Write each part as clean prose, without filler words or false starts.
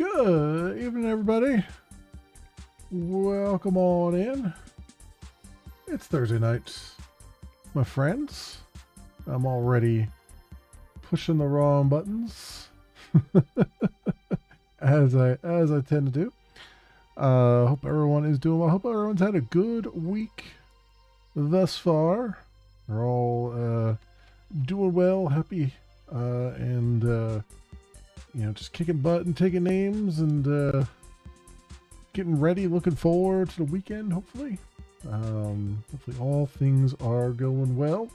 Good evening, everybody. Welcome on in. It's Thursday night, my friends. I'm already pushing the wrong buttons, as I tend to do. Hope everyone is doing well. Hope everyone's had a good week thus far. We're all doing well, happy, and just kicking butt and taking names and getting ready, looking forward to the weekend, hopefully. Hopefully all things are going well.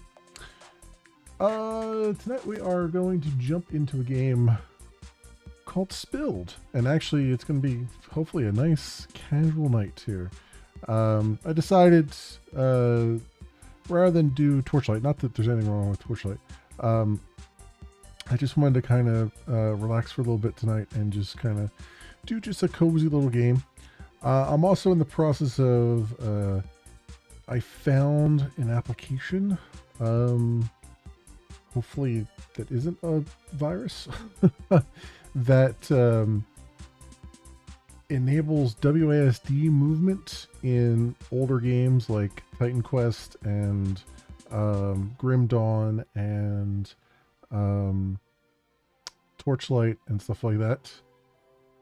Tonight we are going to jump into a game called Spilled. And actually it's going to be hopefully a nice casual night here. I decided, rather than do Torchlight, not that there's anything wrong with Torchlight, I just wanted to kind of relax for a little bit tonight and just kind of do just a cozy little game. I'm also in the process of, I found an application, hopefully that isn't a virus, that enables WASD movement in older games like Titan Quest and Grim Dawn and Torchlight and stuff like that.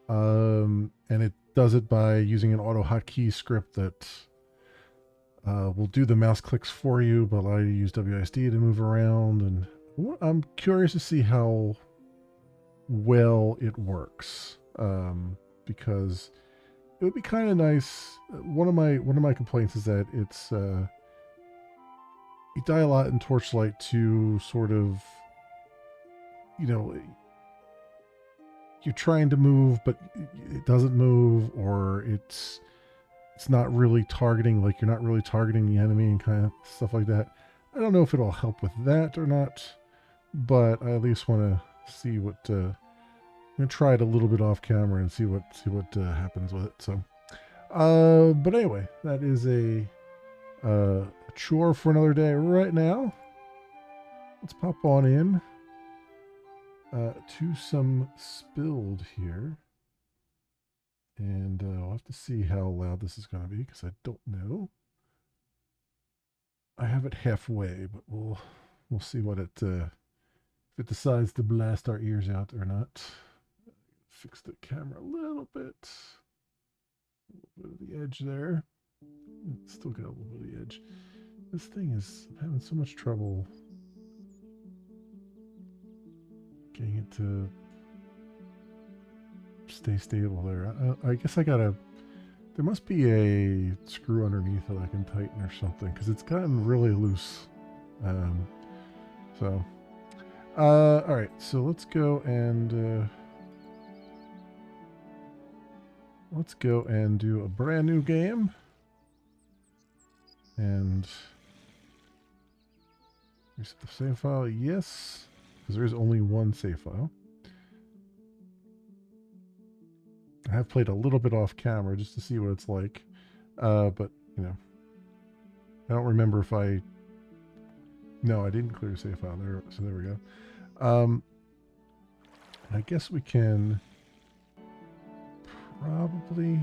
And it does it by using an auto hotkey script that will do the mouse clicks for you, but allow you to use WASD to move around. And I'm curious to see how well it works, because it would be kind of nice. One of my complaints is that it's you die a lot in Torchlight to sort of, you're trying to move but it doesn't move, or it's not really targeting, like you're not really targeting the enemy and kind of stuff like that. I don't know if it'll help with that or not, but I at least want to see what I'm gonna try it a little bit off camera and see what happens with it. So but anyway, that is a chore for another day. Right now let's pop on in to some Spilled here, and I'll have to see how loud this is going to be because I don't know. I have it halfway, but we'll see what it if it decides to blast our ears out or not. Fix the camera a little bit of the edge there. Still got a little bit of the edge. This thing is having so much trouble getting it to stay stable there. I guess there must be a screw underneath that I can tighten or something, because it's gotten really loose. Alright, so let's go and do a brand new game. And reset the save file, yes, because there is only one save file. I have played a little bit off camera just to see what it's like, but I don't remember if no, I didn't clear save file there, so there we go. I guess we can probably,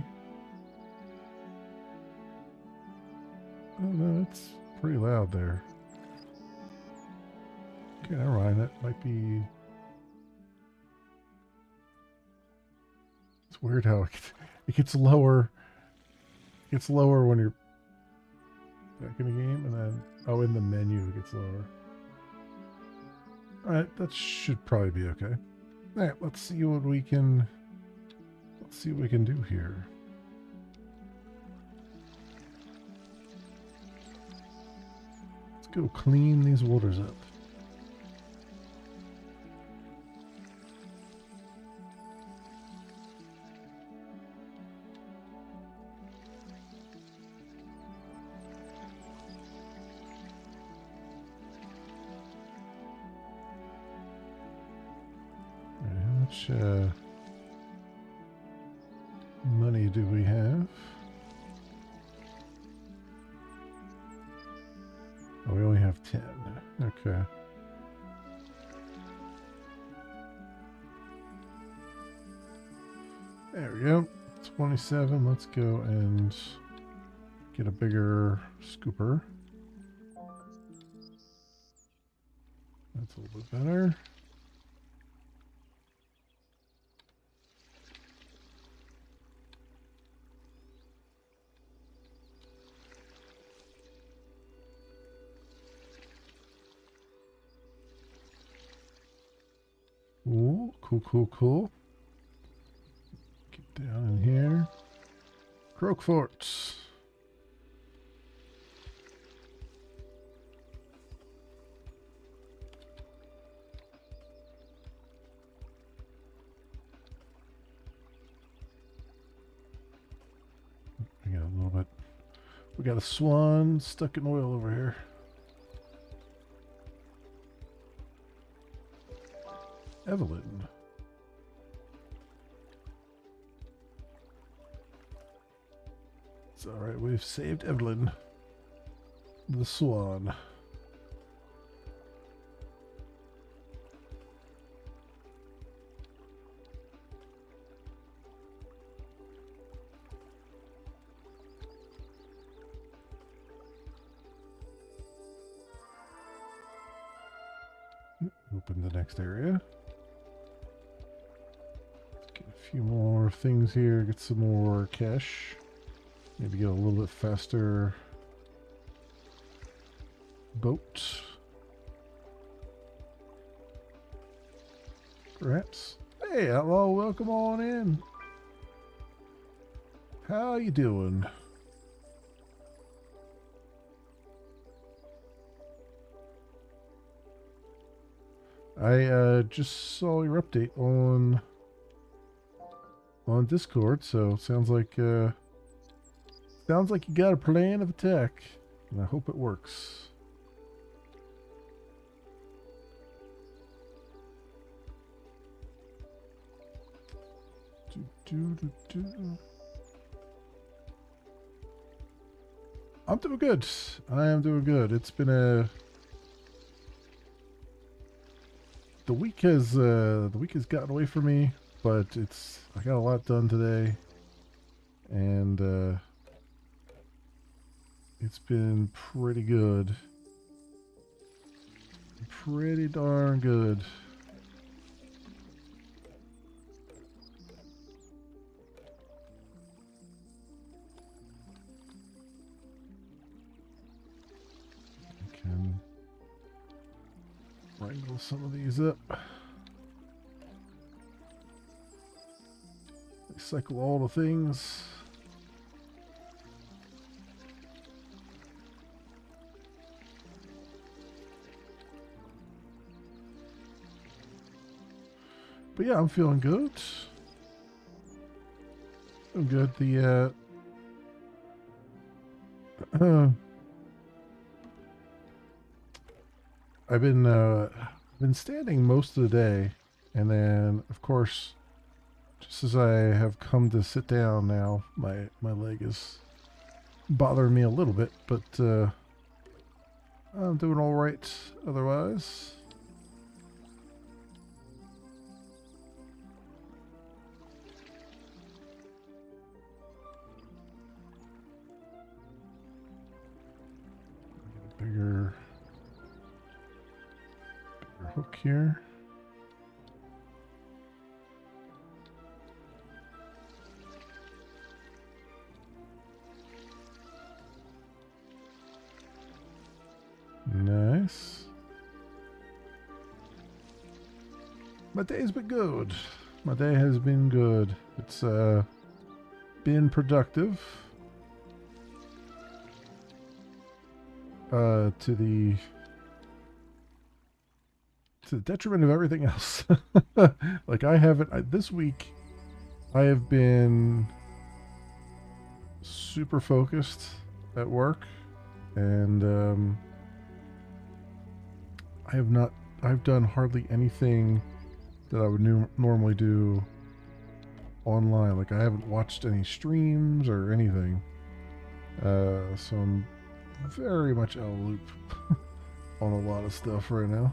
oh no, it's pretty loud there. Okay, never mind, that might be, it's weird how it gets lower. It gets lower when you're back in the game, and then, oh, in the menu it gets lower. Alright, that should probably be okay. Alright, let's see what we can do here. Let's go clean these waters up. How much money do we have? Oh, we only have 10. Okay. There we go. 27. Let's go and get a bigger scooper. That's a little bit better. Ooh, cool, cool, cool. Get down in here. Croakfort. We got a little bit. We got a swan stuck in oil over here. Evelyn. It's alright, we've saved Evelyn. The swan. Open the next area. Get a few more things here, get some more cash. Maybe get a little bit faster boat. Perhaps. Hey, outlaw, welcome on in. How you doing? I just saw your update on Discord, so sounds like you got a plan of attack, and I hope it works. I'm doing good. I am doing good. It's been the week has gotten away from me, but I got a lot done today, and it's been pretty good. Pretty darn good. I can wrangle some of these up. Recycle all the things. But yeah, I'm feeling good. I'm good. I've been standing most of the day, and then of course, just as I have come to sit down now, my leg is bothering me a little bit, but I'm doing all right otherwise. Get a bigger hook here. Nice. My day's been good. My day has been good. It's been productive. To the detriment of everything else. Like this week I have been super focused at work, and I've done hardly anything that I would normally do online. Like, I haven't watched any streams or anything. So I'm very much out of the loop on a lot of stuff right now.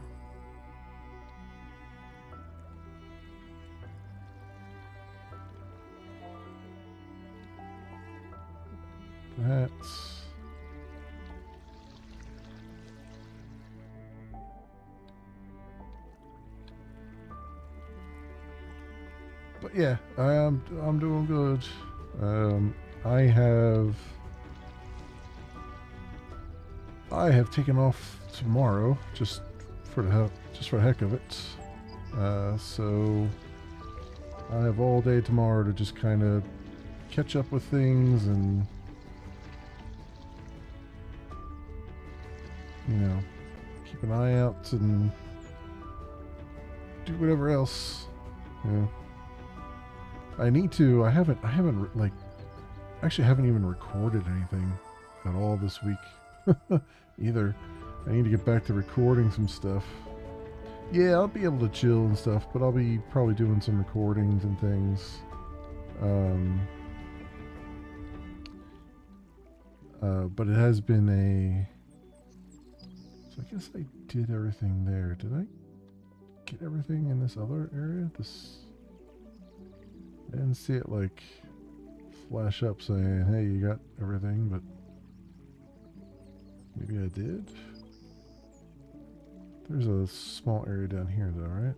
that. But yeah, I'm doing good. I have taken off tomorrow just for the heck of it. So I have all day tomorrow to just kind of catch up with things and, you know, keep an eye out and do whatever else. Yeah. I need to. I haven't like actually haven't even recorded anything at all this week either. I need to get back to recording some stuff. Yeah, I'll be able to chill and stuff, but I'll be probably doing some recordings and things. But it has been so I guess I did everything there. Did I get everything in this other area? I didn't see it like flash up saying, hey, you got everything, but maybe I did. There's a small area down here though, right?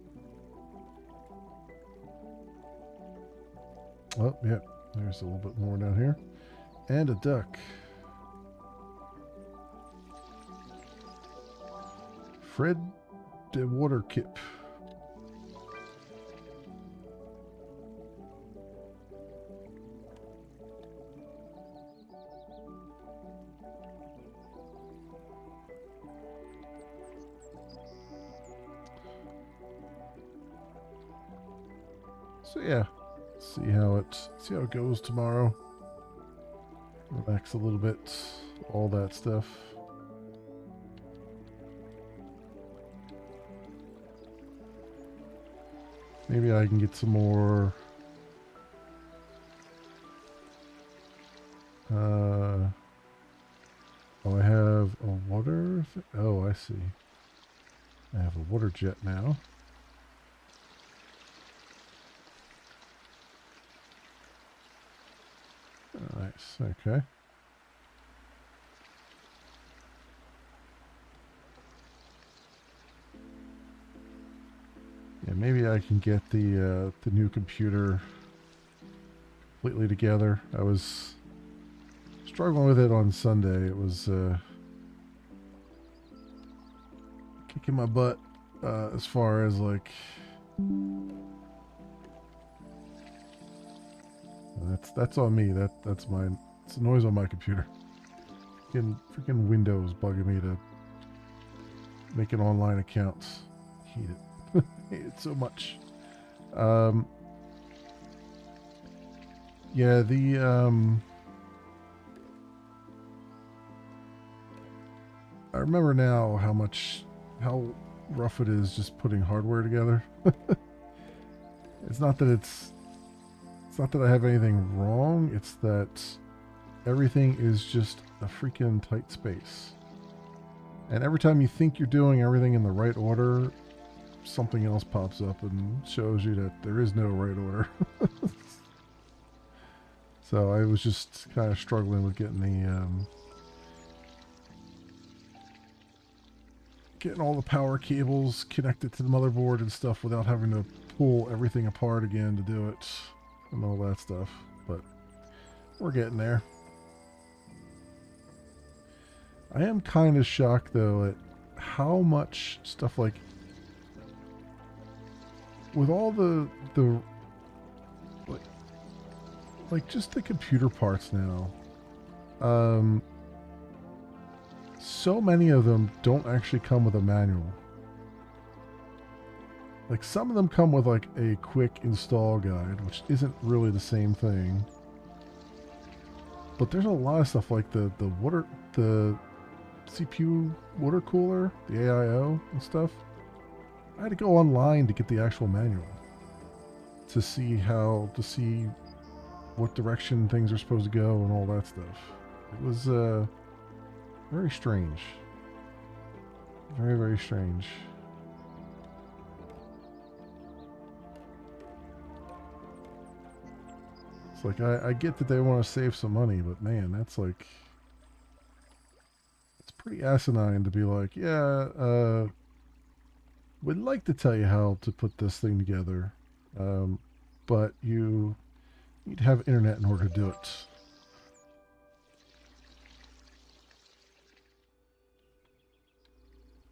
Oh, yeah, there's a little bit more down here. And a duck. Fred the water kip. So yeah, see how it goes tomorrow. Relax a little bit, all that stuff. Maybe I can get some more oh, I have a water oh, I see. I have a water jet now. Nice, okay. Yeah, maybe I can get the new computer completely together. I was struggling with it on Sunday. It was kicking my butt as far as like that's on me. That's mine. It's a noise on my computer. Freaking Windows bugging me to make an online account. Hate it. Hate it so much. Yeah, I remember now how rough it is just putting hardware together. It's not that I have anything wrong, it's that everything is just a freaking tight space. And every time you think you're doing everything in the right order, something else pops up and shows you that there is no right order. So I was just kind of struggling with getting getting all the power cables connected to the motherboard and stuff without having to pull everything apart again to do it and all that stuff. But we're getting there. I am kind of shocked though at how much stuff like with all the like just the computer parts now. So many of them don't actually come with a manual. Like some of them come with like a quick install guide, which isn't really the same thing. But there's a lot of stuff like the CPU water cooler, the AIO and stuff. I had to go online to get the actual manual to see what direction things are supposed to go and all that stuff. It was very strange. Very, very strange. It's like I get that they want to save some money, but man, that's like it's pretty asinine to be like, yeah, we'd like to tell you how to put this thing together, um, but you need to have internet in order to do it.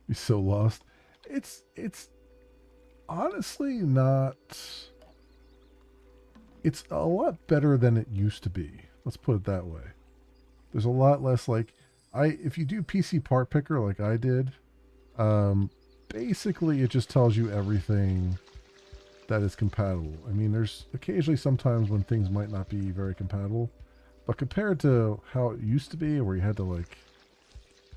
You're so lost. It's honestly not. It's a lot better than it used to be. Let's put it that way. There's a lot less like if you do PC part picker like I did, um, basically it just tells you everything that is compatible. I mean, there's occasionally sometimes when things might not be very compatible, but compared to how it used to be, where you had to like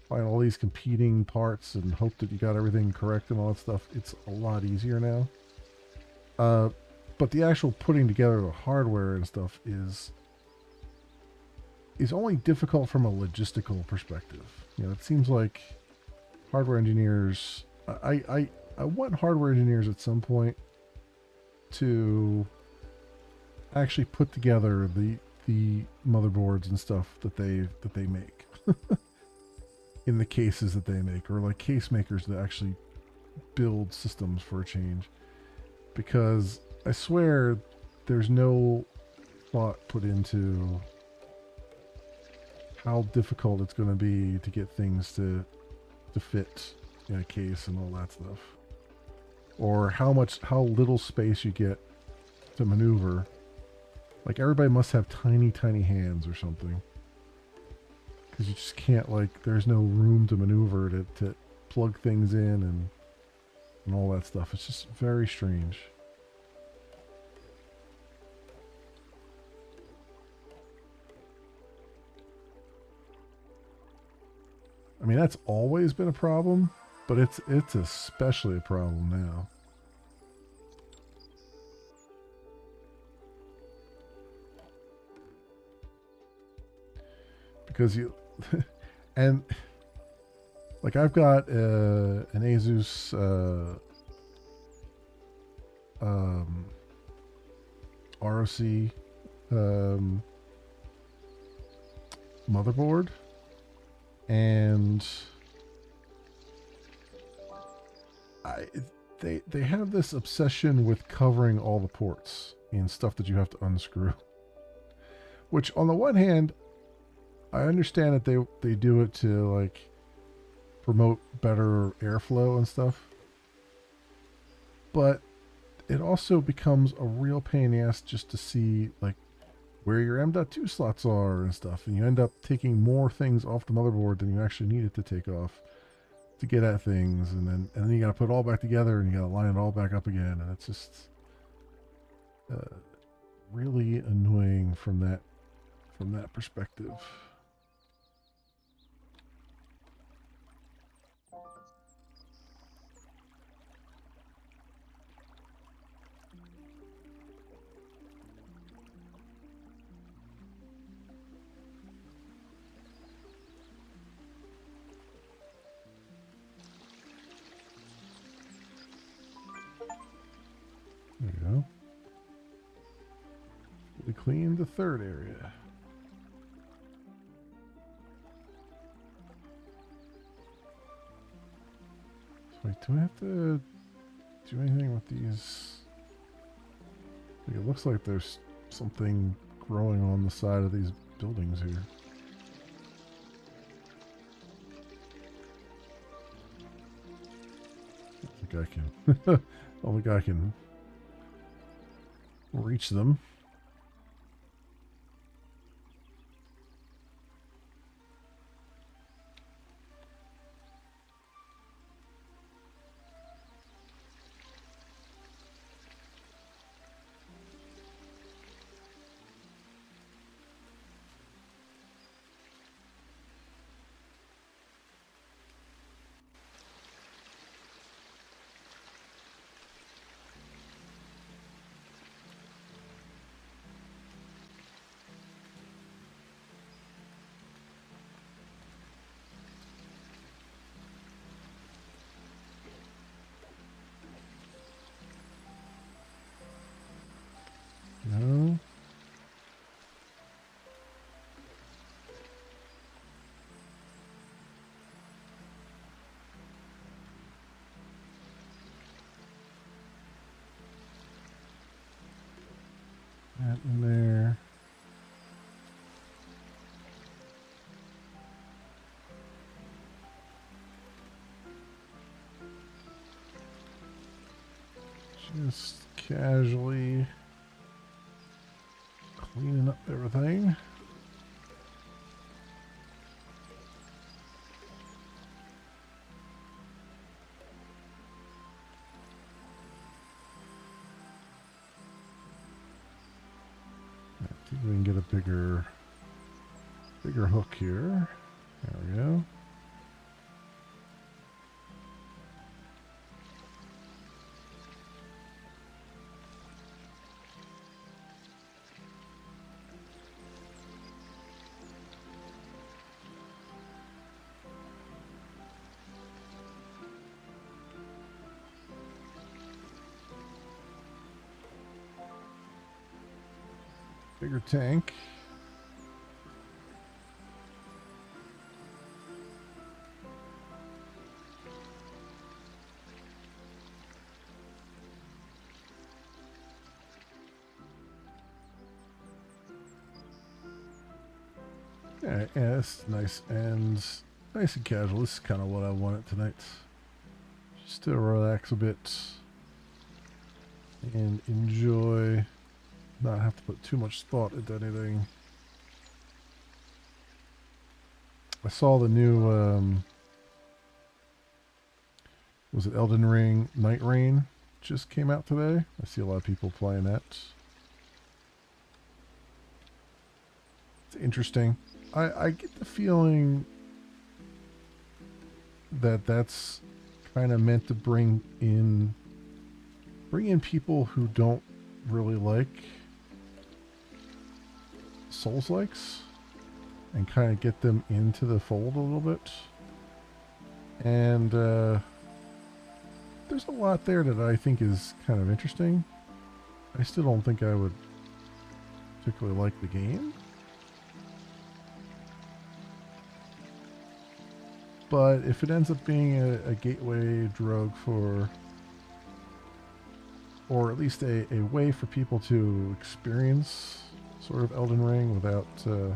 find all these competing parts and hope that you got everything correct and all that stuff, it's a lot easier now. Uh, but the actual putting together the hardware and stuff is only difficult from a logistical perspective. You know, it seems like hardware engineers. I want hardware engineers at some point to actually put together the motherboards and stuff that they make in the cases that they make, or like case makers that actually build systems for a change. Because I swear there's no thought put into how difficult it's going to be to get things to fit in a case and all that stuff, or how little space you get to maneuver. Like everybody must have tiny hands or something, because you just can't, like, there's no room to maneuver to plug things in and all that stuff. It's just very strange. I mean, that's always been a problem, but it's especially a problem now. Because you and like I've got an Asus ROC motherboard, and they have this obsession with covering all the ports and stuff that you have to unscrew. Which, on the one hand, I understand that they do it to like promote better airflow and stuff, but it also becomes a real pain in the ass just to see like where your M.2 slots are and stuff, and you end up taking more things off the motherboard than you actually needed to take off to get at things, and then you got to put it all back together and you got to line it all back up again, and it's just really annoying from that perspective. There you go. We cleaned the third area. Wait, do I have to do anything with these? Like, it looks like there's something growing on the side of these buildings here. I think I can. I don't think I can reach them. that in there. Just casually cleaning up everything. See if we can get a bigger hook here. There we go. Bigger tank. Yeah, it's nice and casual. This is kind of what I wanted tonight. Just to relax a bit and enjoy. Not have to put too much thought into anything. I saw the new, was it Elden Ring Night Rain just came out today. I see a lot of people playing that. It's interesting. I get the feeling that that's kind of meant to bring in people who don't really like Souls-likes and kind of get them into the fold a little bit. And there's a lot there that I think is kind of interesting. I still don't think I would particularly like the game. But if it ends up being a gateway drug for, or at least a way for people to experience sort of Elden Ring without, who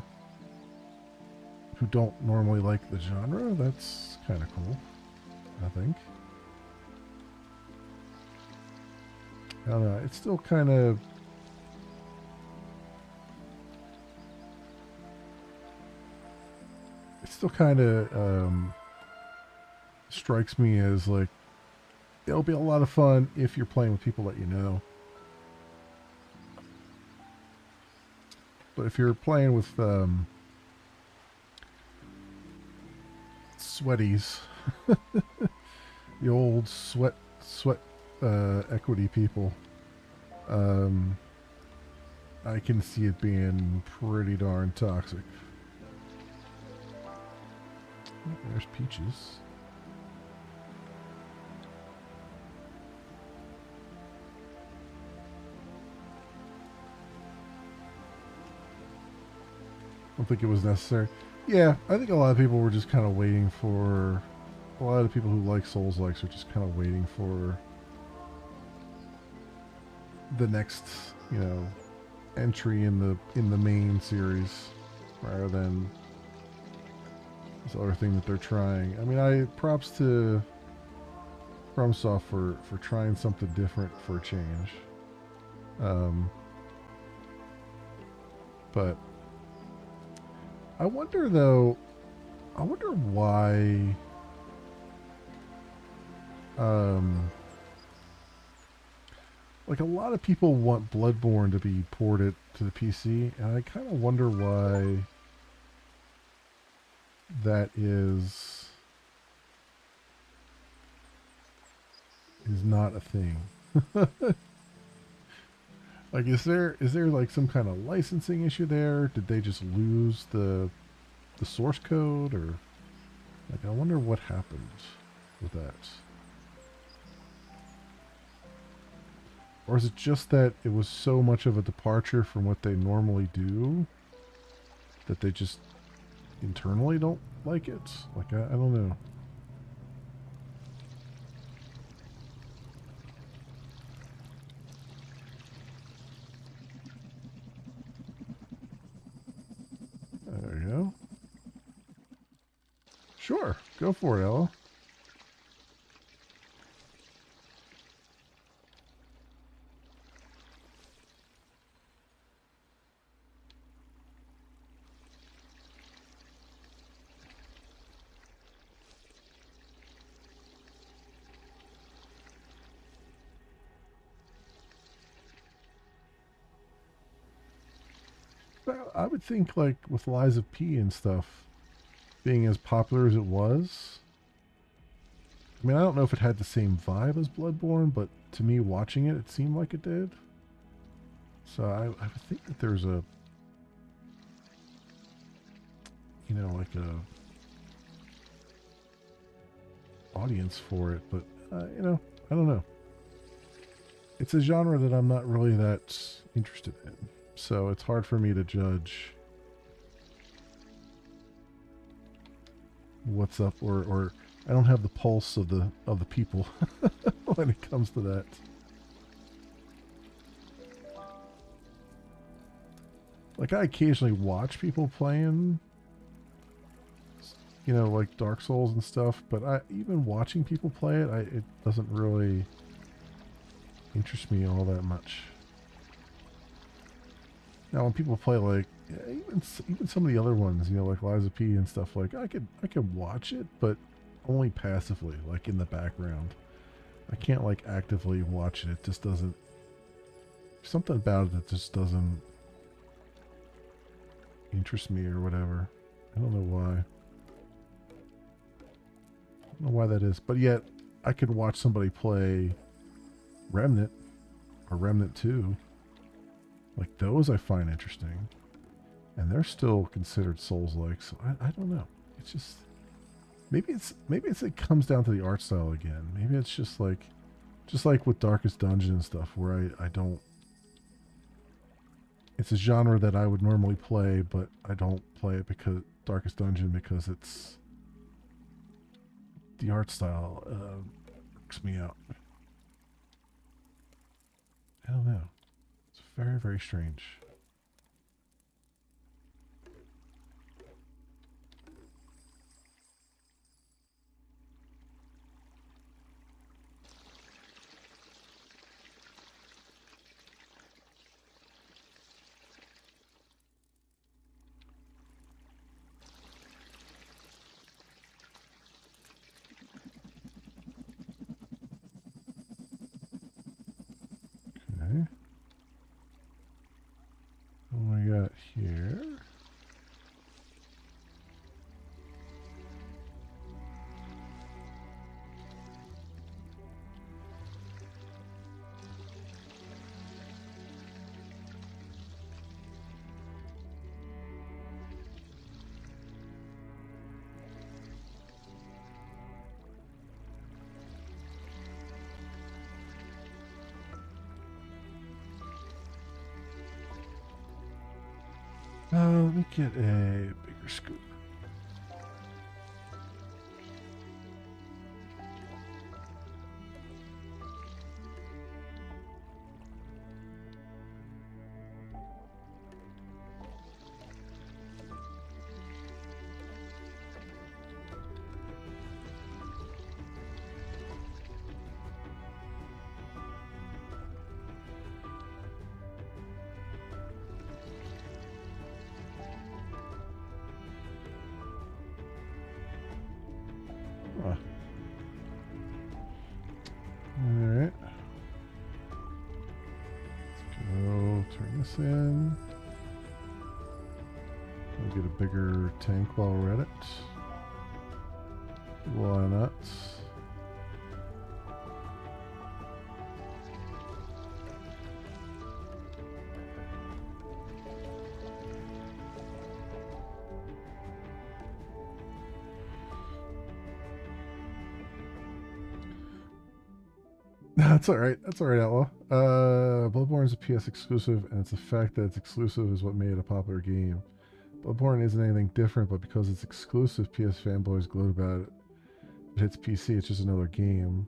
don't normally like the genre, that's kind of cool, I think. I don't know, it's still kind of, strikes me as like, it'll be a lot of fun if you're playing with people that you know. But if you're playing with sweaties, the old sweat equity people, I can see it being pretty darn toxic. Oh, there's Peaches. I don't think it was necessary. Yeah, I think a lot of people were just kind of waiting for... A lot of the people who like Souls-likes are just kind of waiting for the next, you know, entry in the main series, rather than this other thing that they're trying. I mean, props to FromSoft for trying something different for a change. But I wonder why like a lot of people want Bloodborne to be ported to the PC, and I kind of wonder why that is not a thing. Like, is there like some kind of licensing issue there? Did they just lose the source code, or like, I wonder what happened with that? Or is it just that it was so much of a departure from what they normally do that they just internally don't like it? Like, I don't know. Sure, go for it, Ella. Well, I would think like with Lies of P and stuff being as popular as it was. I mean, I don't know if it had the same vibe as Bloodborne, but to me, watching it, it seemed like it did. So I would think that there's a, like a audience for it, but I don't know. It's a genre that I'm not really that interested in, so it's hard for me to judge what's up, or I don't have the pulse of the people when it comes to that. Like I occasionally watch people playing, like Dark Souls and stuff, but even watching people play it, it doesn't really interest me all that much. Now, when people play like even some of the other ones, like Lies of P and stuff, like I could watch it, but only passively, like in the background. I can't like actively watch it. It just doesn't. Something about it that just doesn't interest me or whatever. I don't know why. I don't know why that is, but yet I could watch somebody play Remnant or Remnant 2. Like those I find interesting. And they're still considered Souls-like, so I don't know. It's just maybe it comes down to the art style again. Maybe it's just like with Darkest Dungeon and stuff, where I don't. It's a genre that I would normally play, but I don't play it because Darkest Dungeon because it's the art style works me out. I don't know. It's very, very strange. Okay. What do we got here? Let me get a bigger scoop. Alright. Let's go turn this in. We'll get a bigger tank while we're at it. Why not? That's all right. That's all right, Outlaw. Bloodborne is a PS exclusive, and it's the fact that it's exclusive is what made it a popular game. Bloodborne isn't anything different, but because it's exclusive, PS fanboys gloat about it. It hits PC, it's just another game.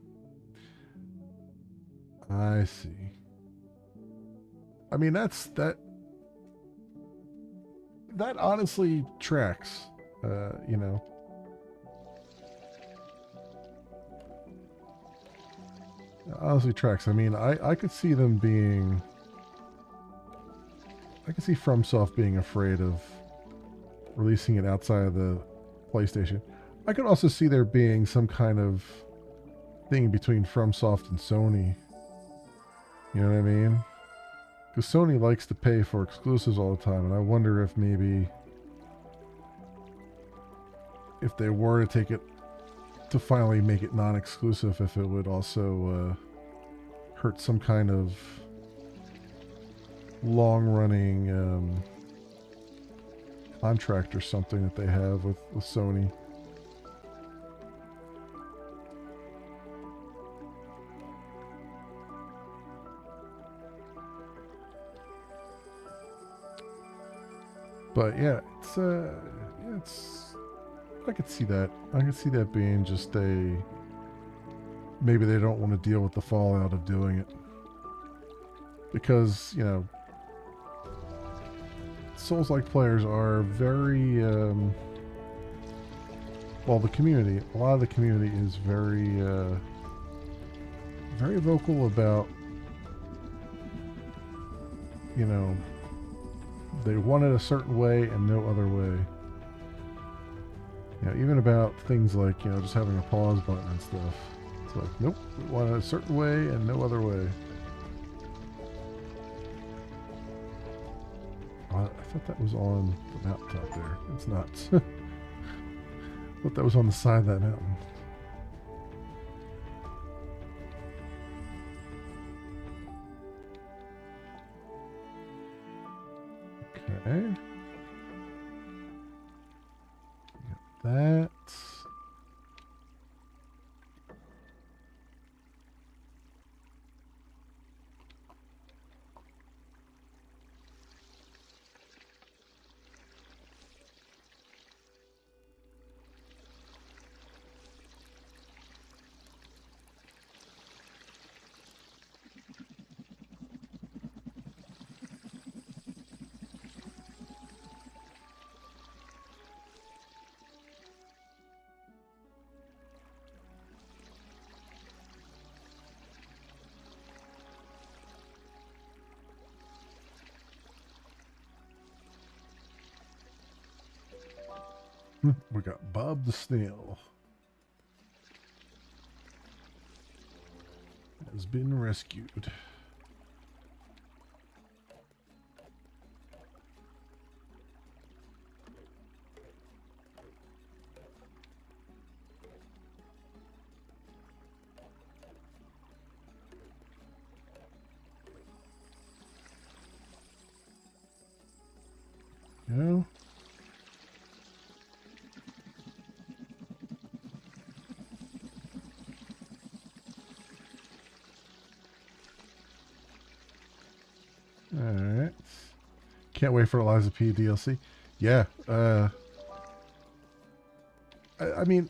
I see. I mean, that honestly tracks. You know, Honestly, tracks. I mean, I could see them being. I could see FromSoft being afraid of releasing it outside of the PlayStation. I could also see there being some kind of thing between FromSoft and Sony. You know what I mean? Because Sony likes to pay for exclusives all the time, and I wonder if maybe if they were to take it to finally make it non-exclusive, if it would also hurt some kind of long-running contract or something that they have with Sony. But yeah, it's I could see that. I could see that being just a maybe they don't want to deal with the fallout of doing it. Because, you know, Souls-like players are very well, the community, a lot of the community is very vocal about, you know, they want it a certain way and no other way. You know, even about things like, you know, just having a pause button and stuff. It's like, nope, we want it a certain way and no other way. I thought that was on the mountaintop there. It's not. I thought that was on the side of that mountain. Okay. Got that. We got Bob the Snail. Has been rescued. No. Alright. Can't wait for Eliza P DLC. Yeah. I mean,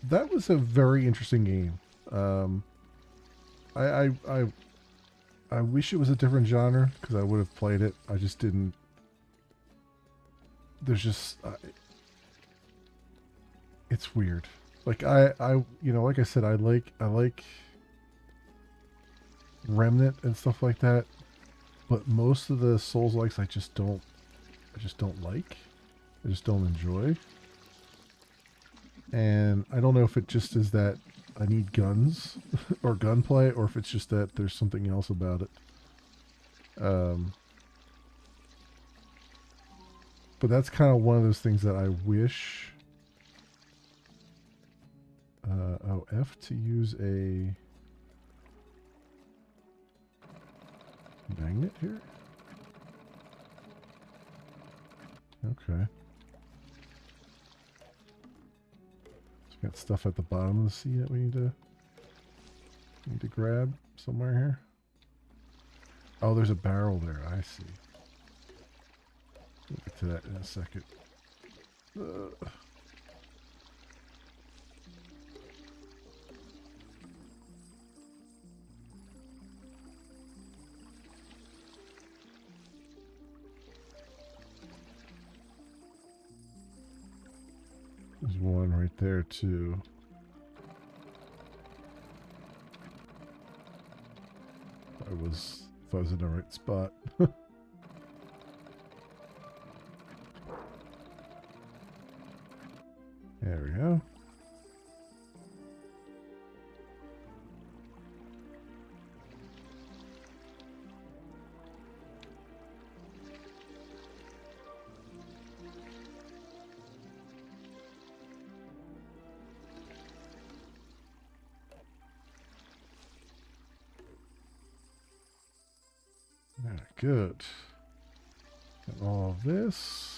that was a very interesting game. I wish it was a different genre because I would have played it. I just didn't. There's just. It's weird. Like you know, like I said, I like Remnant and stuff like that. But most of the Souls likes I just don't like. I just don't enjoy. And I don't know if it just is that I need guns or gunplay, or if it's just that there's something else about it. But that's kind of one of those things that I wish. Oh, F to use a magnet here? Okay. So we got stuff at the bottom of the sea that we need to grab somewhere here. Oh, there's a barrel there. I see. We'll get to that in a second. There's one right there too. if I was in the right spot. There we go. Yeah, good. Got all of this.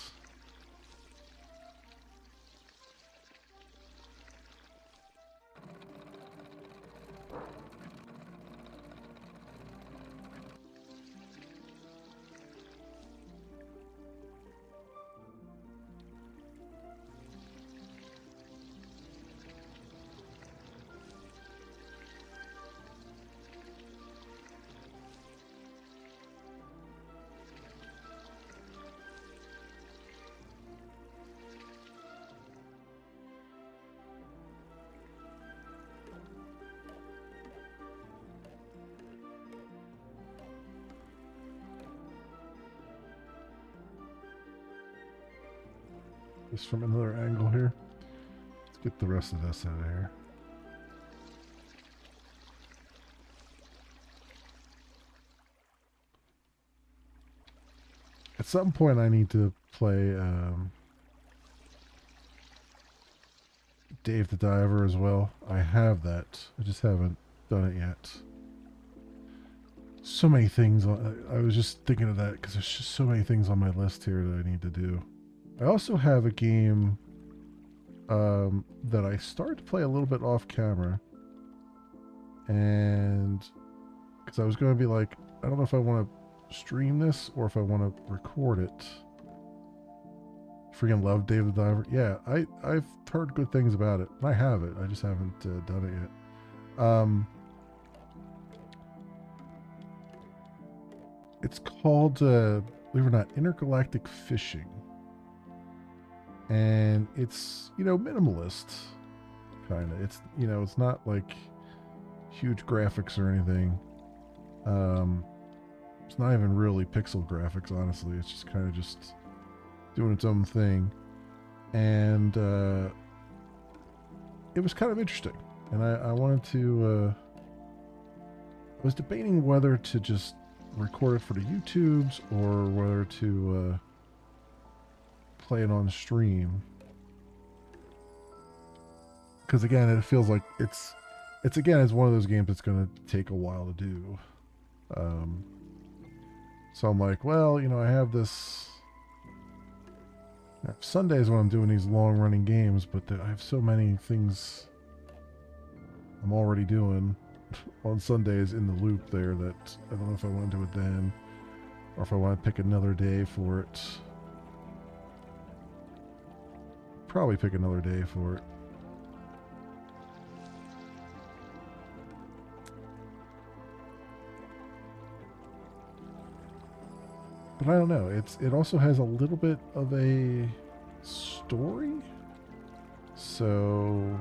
Just from another angle here. Let's get the rest of this out of here. At some point I need to play Dave the Diver as well. I have that. I just haven't done it yet. So many things. I was just thinking of that because there's just so many things on my list here that I need to do. I also have a game that I started to play a little bit off camera. And because I was going to be like, I don't know if I want to stream this or if I want to record it. Freaking love Dave the Diver. Yeah, I've heard good things about it. I have it. I just haven't done it yet. It's called, believe it or not, Intergalactic Fishing. And it's, you know, minimalist, kind of. It's, you know, it's not like huge graphics or anything. It's not even really pixel graphics, honestly. It's just kind of just doing its own thing. And it was kind of interesting. And I wanted to, I was debating whether to just record it for the YouTubes or whether to play it on stream. Because again, it feels like it's one of those games that's going to take a while to do. So I'm like, well, you know, I have this. Sundays when I'm doing these long running games, but I have so many things I'm already doing on Sundays in the loop there that I don't know if I want to do it then or if I want to pick another day for it. Probably pick another day for it. But I don't know. It also has a little bit of a story. So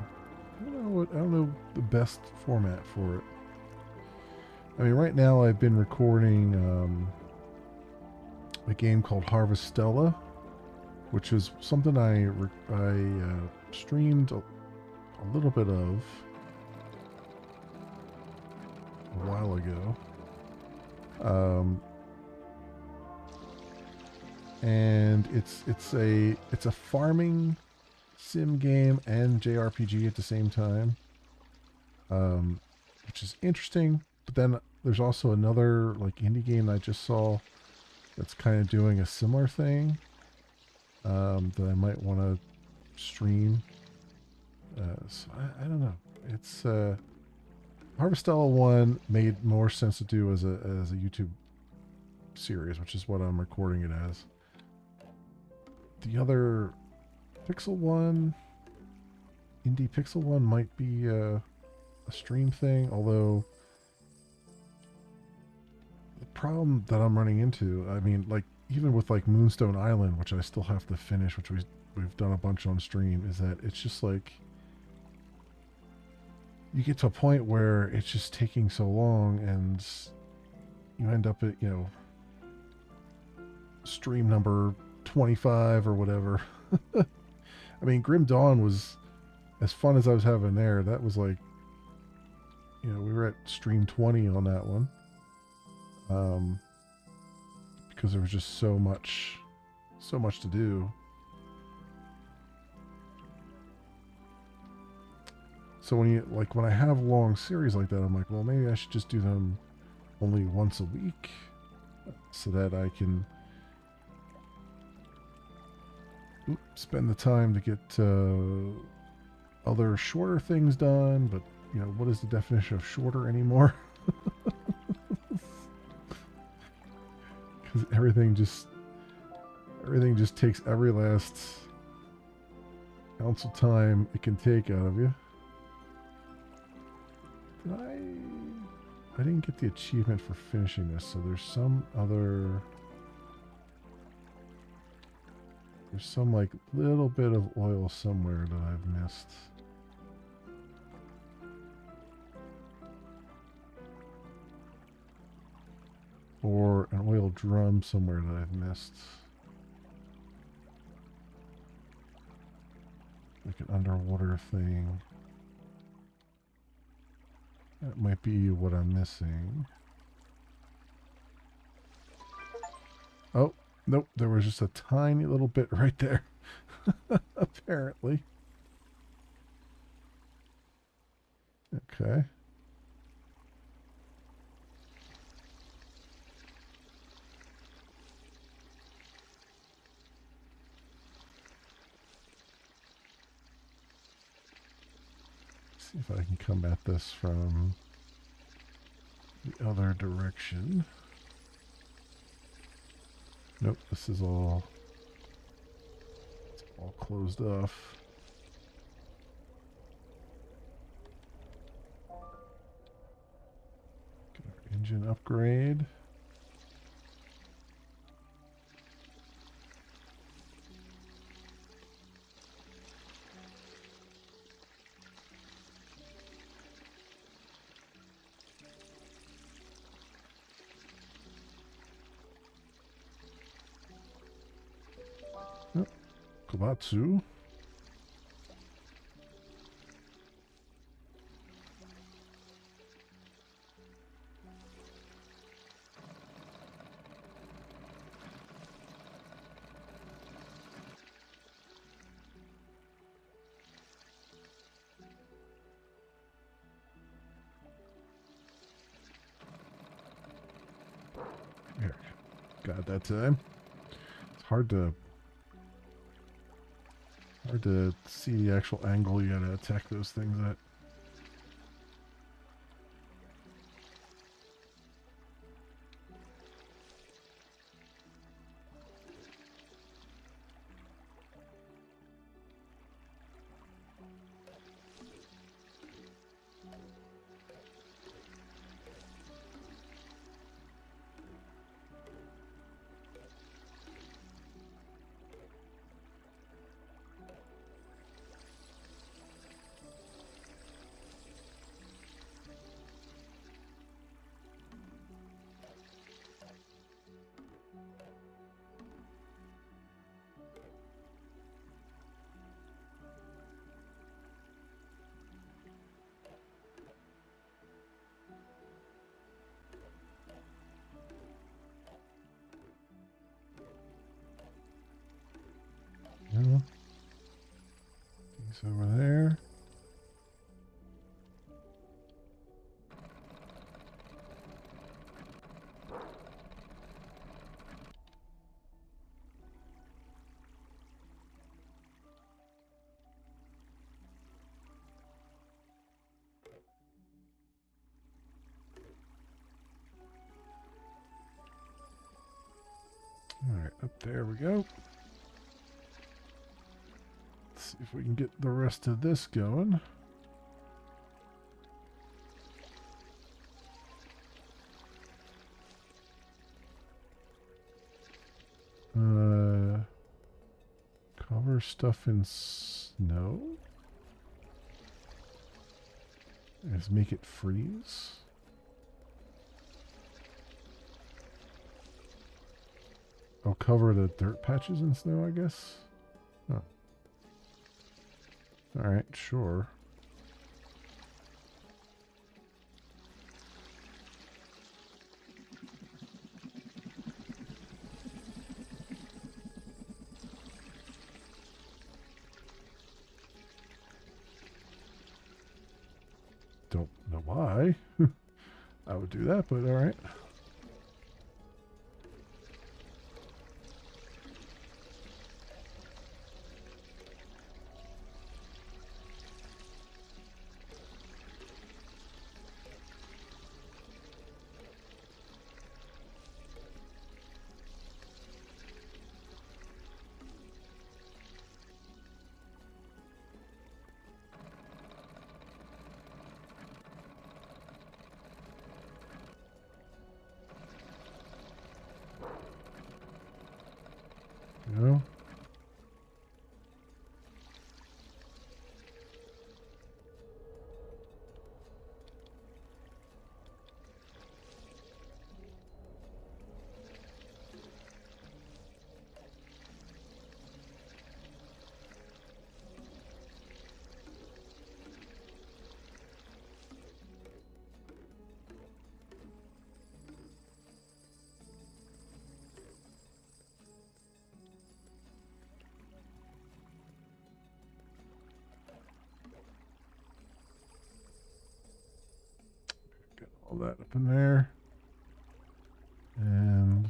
I don't know the best format for it. I mean, right now I've been recording a game called Harvestella, which is something I streamed a little bit of a while ago. And it's a farming sim game and JRPG at the same time, which is interesting. But then there's also another like indie game that I just saw that's kind of doing a similar thing that I might want to stream. So I don't know. It's Harvestella 1 made more sense to do as a YouTube series, which is what I'm recording it as. The other Pixel 1, Indie Pixel 1 might be a stream thing, although the problem that I'm running into, I mean, like, even with like Moonstone Island, which I still have to finish, which we've done a bunch on stream, is that it's just like you get to a point where it's just taking so long, and you end up at, stream number 25 or whatever. I mean, Grim Dawn was as fun as I was having there. That was like, we were at stream 20 on that one. Because there was just so much to do. So when I have long series like that, I'm like, well, maybe I should just do them only once a week so that I can spend the time to get other shorter things done. But what is the definition of shorter anymore? Because everything just takes every last ounce of time it can take out of you. I didn't get the achievement for finishing this, so there's some like little bit of oil somewhere that I've missed. Or an oil drum somewhere that I've missed. Like an underwater thing. That might be what I'm missing. Oh, nope, there was just a tiny little bit right there. Apparently. Okay. See if I can come at this from the other direction. Nope, this is all closed off. Engine upgrade. Kobatsu. Here, got it that time. It's hard to see the actual angle you gotta attack those things at. Yeah. He's over there. All right, up there we go. Let's see if we can get the rest of this going. Cover stuff in snow? Just make it freeze? I'll cover the dirt patches in snow, I guess. Oh. Alright, sure. Don't know why I would do that, but alright. Go. Get all that up in there. And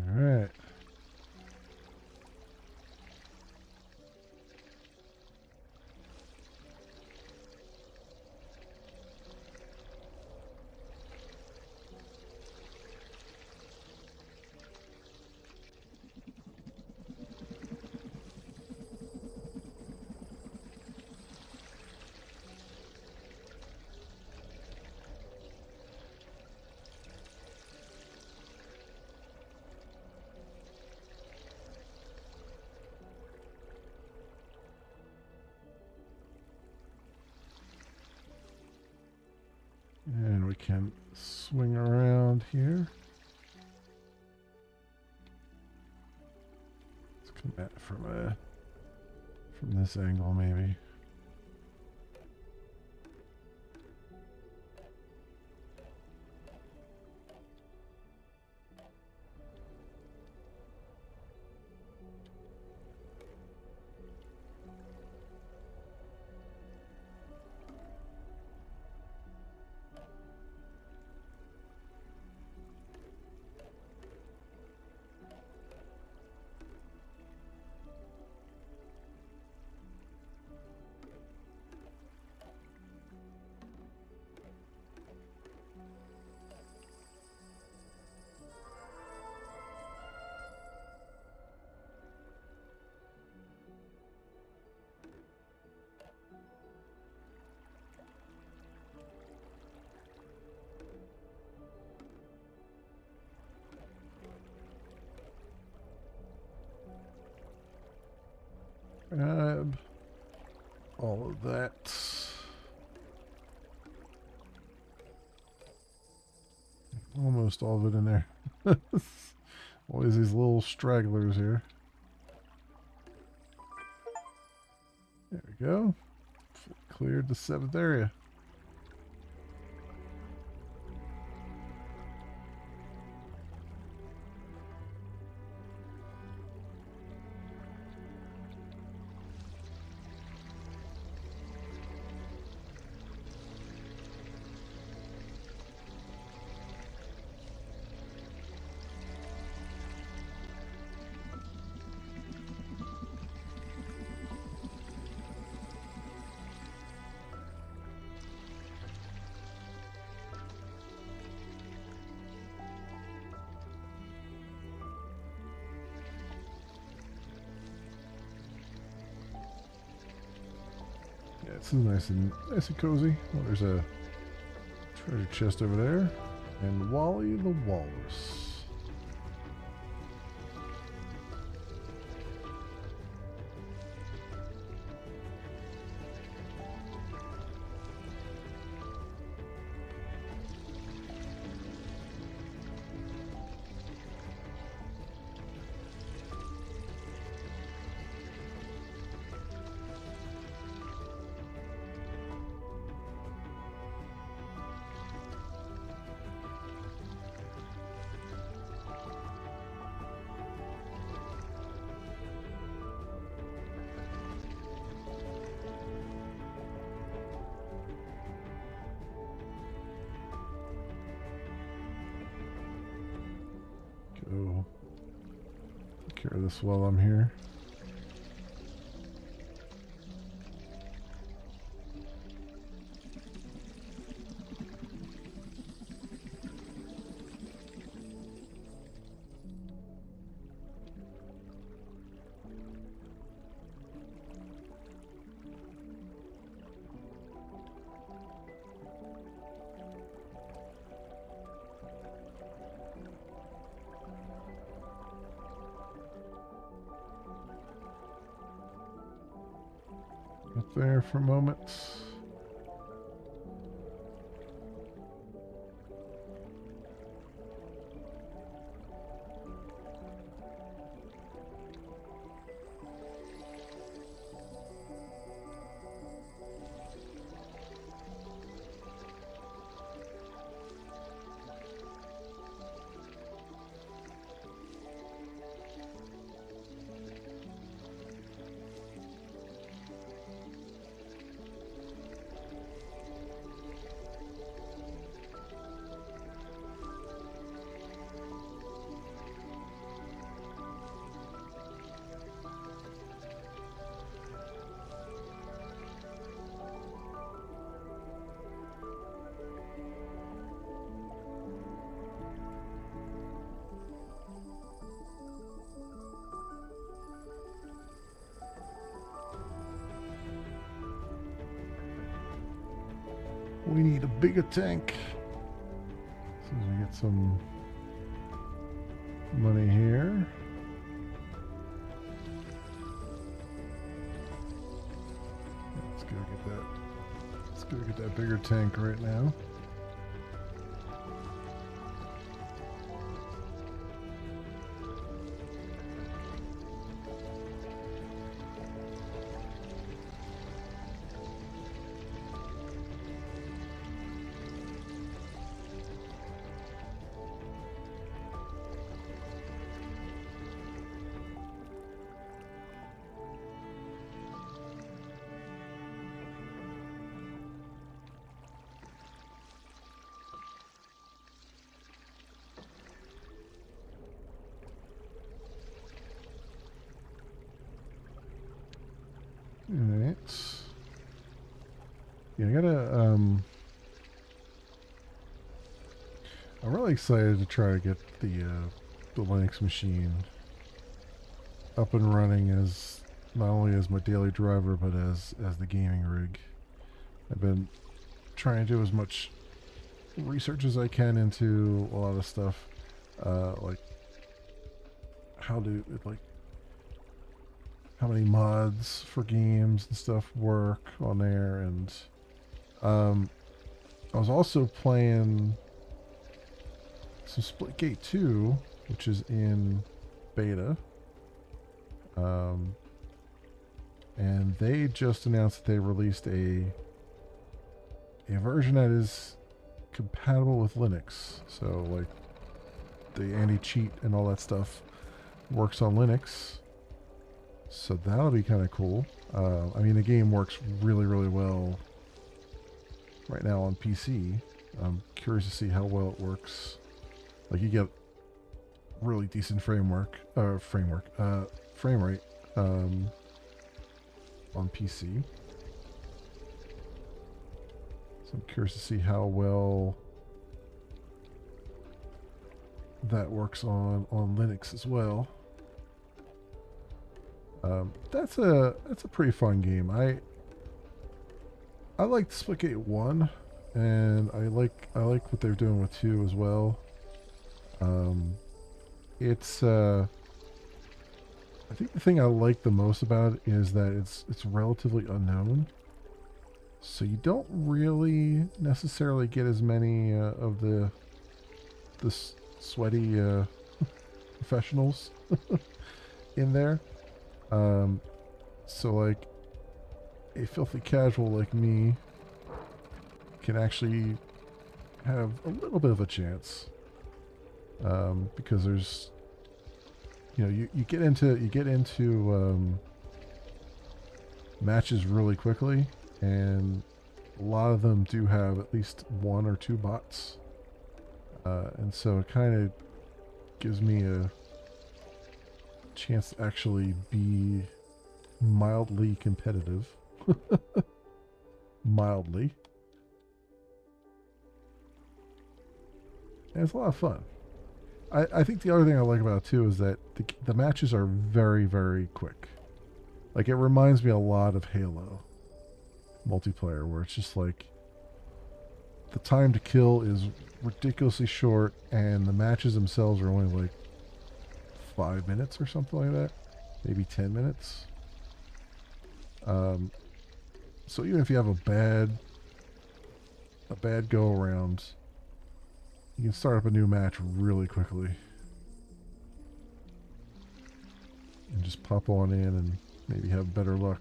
all right. And we can swing around here. Let's come at it from this angle maybe. Grab all of that. Almost all of it in there. Always these little stragglers here. There we go. Cleared the 7th area. This is nice and cozy. Oh, there's a treasure chest over there. And Wally the Walrus. Go take care of this while I'm here. Up there for a moment. We need a bigger tank. As soon as we get some money here. Let's go get that. Let's go get that bigger tank right now. Alright. Yeah, I gotta, I'm really excited to try to get the Linux machine up and running as, not only as my daily driver, but as the gaming rig. I've been trying to do as much research as I can into a lot of stuff, like how many mods for games and stuff work on there, and I was also playing some Splitgate 2, which is in beta, and they just announced that they released a version that is compatible with Linux, so like the anti-cheat and all that stuff works on Linux. So that'll be kind of cool. I mean, the game works really, really well right now on PC. I'm curious to see how well it works. Like, you get really decent frame rate on PC. So I'm curious to see how well that works on Linux as well. That's a pretty fun game. I like Splitgate 1, and I like what they're doing with 2 as well. Um, it's I think the thing I like the most about it is that it's relatively unknown. So you don't really necessarily get as many of the sweaty professionals in there. Um, so like a filthy casual like me can actually have a little bit of a chance, because there's you get into matches really quickly, and a lot of them do have at least one or two bots, and so it kind of gives me a chance to actually be mildly competitive. Mildly. And it's a lot of fun. I think the other thing I like about it too is that the matches are very, very quick. Like, it reminds me a lot of Halo multiplayer, where it's just like the time to kill is ridiculously short, and the matches themselves are only like 5 minutes or something like that, maybe 10 minutes. Um, so even if you have a bad go around, you can start up a new match really quickly and just pop on in and maybe have better luck.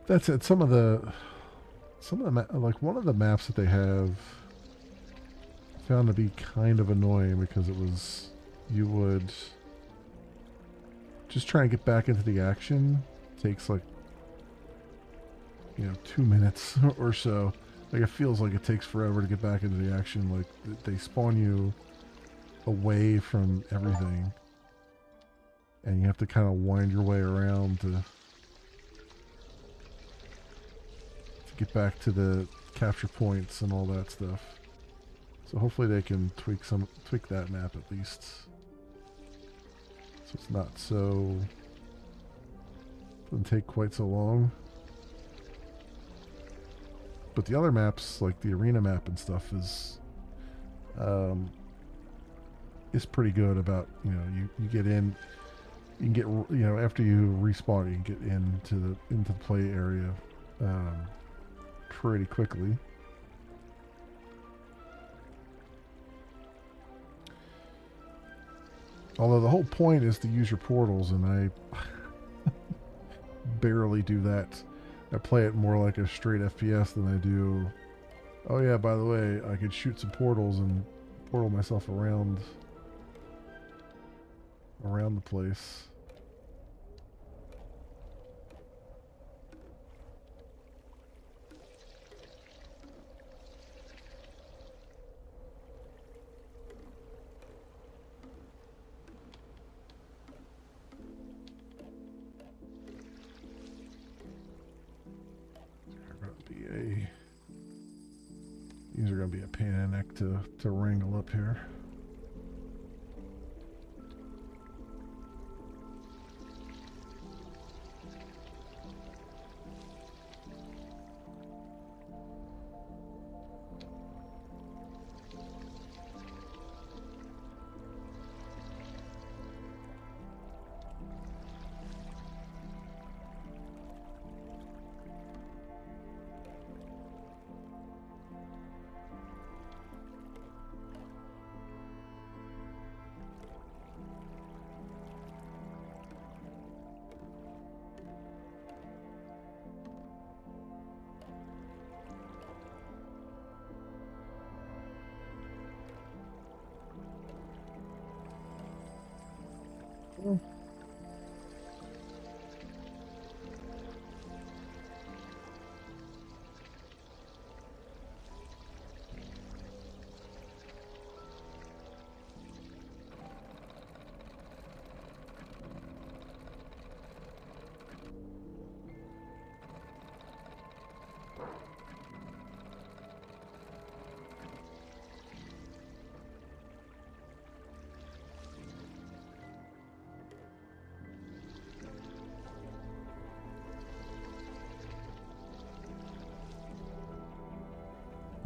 That's it. Like one of the maps that they have, found to be kind of annoying, because you would just try and get back into the action. It takes like 2 minutes or so. Like, it feels like it takes forever to get back into the action. Like, they spawn you away from everything, and you have to kind of wind your way around to get back to the capture points and all that stuff. So hopefully they can tweak that map at least, so it's not so doesn't take quite so long. But the other maps, like the arena map and stuff, is pretty good. About you get in, you can get after you respawn, you can get into the play area pretty quickly. Although the whole point is to use your portals, and I barely do that. I play it more like a straight FPS than I do. Oh yeah, by the way, I could shoot some portals and portal myself around the place. These are going to be a pain in the neck to wrangle up here.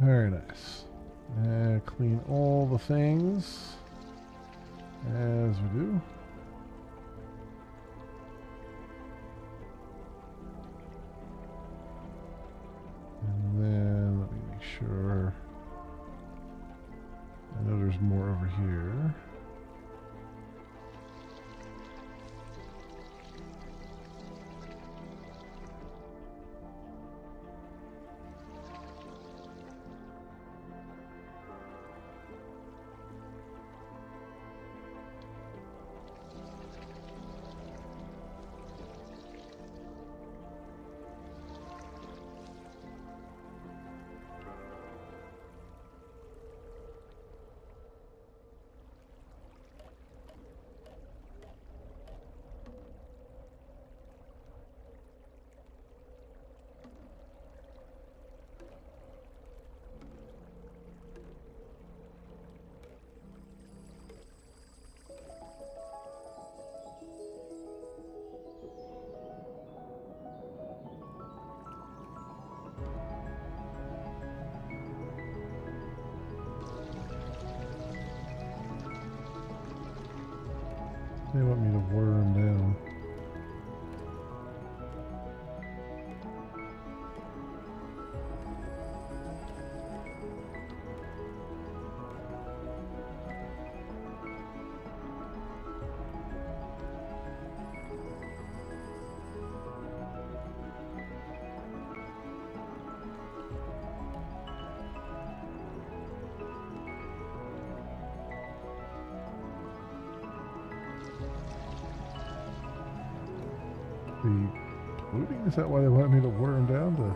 Very nice. And clean all the things as we do. And then let me make sure. I know there's more over here. They want me to worm down. The polluting? Is that why they want me to worm down?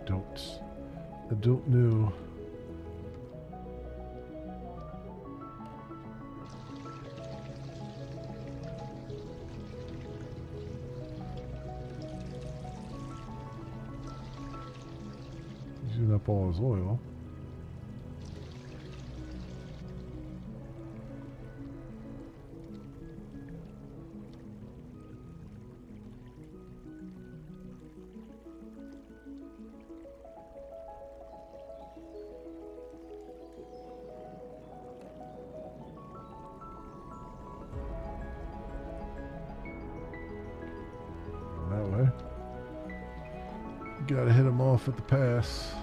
I don't know. Using up all his oil. That way. Gotta hit him off at the pass.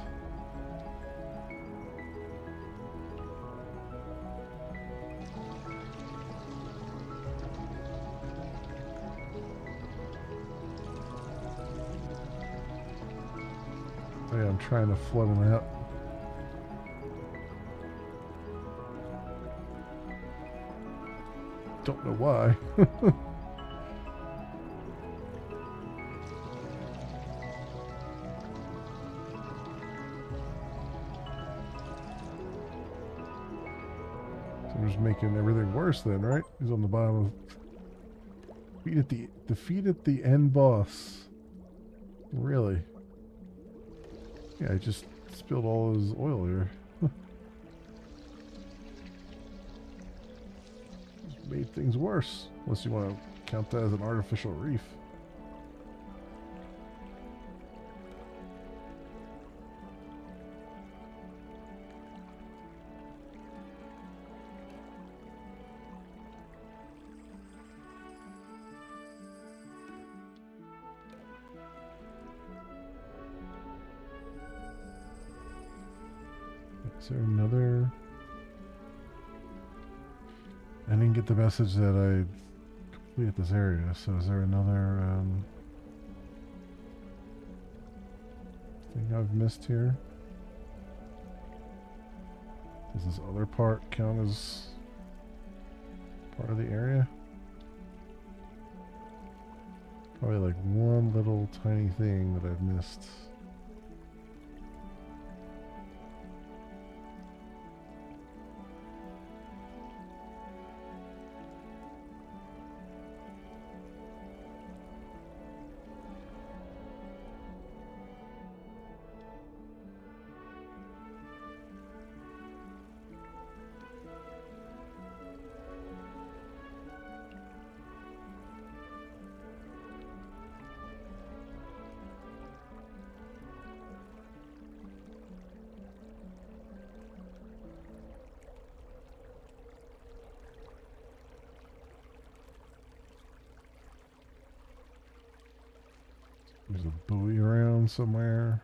Oh yeah, I'm trying to flood him out. Don't know why. So just making everything worse then, right? He's on the bottom of defeated the end boss. Really? Yeah, I just spilled all his oil here. Just made things worse. Unless you want to count that as an artificial reef. Is there another? I didn't get the message that I completed this area, so is there another thing I've missed here? Does this other part count as part of the area? Probably like one little tiny thing that I've missed. There's a buoy around somewhere.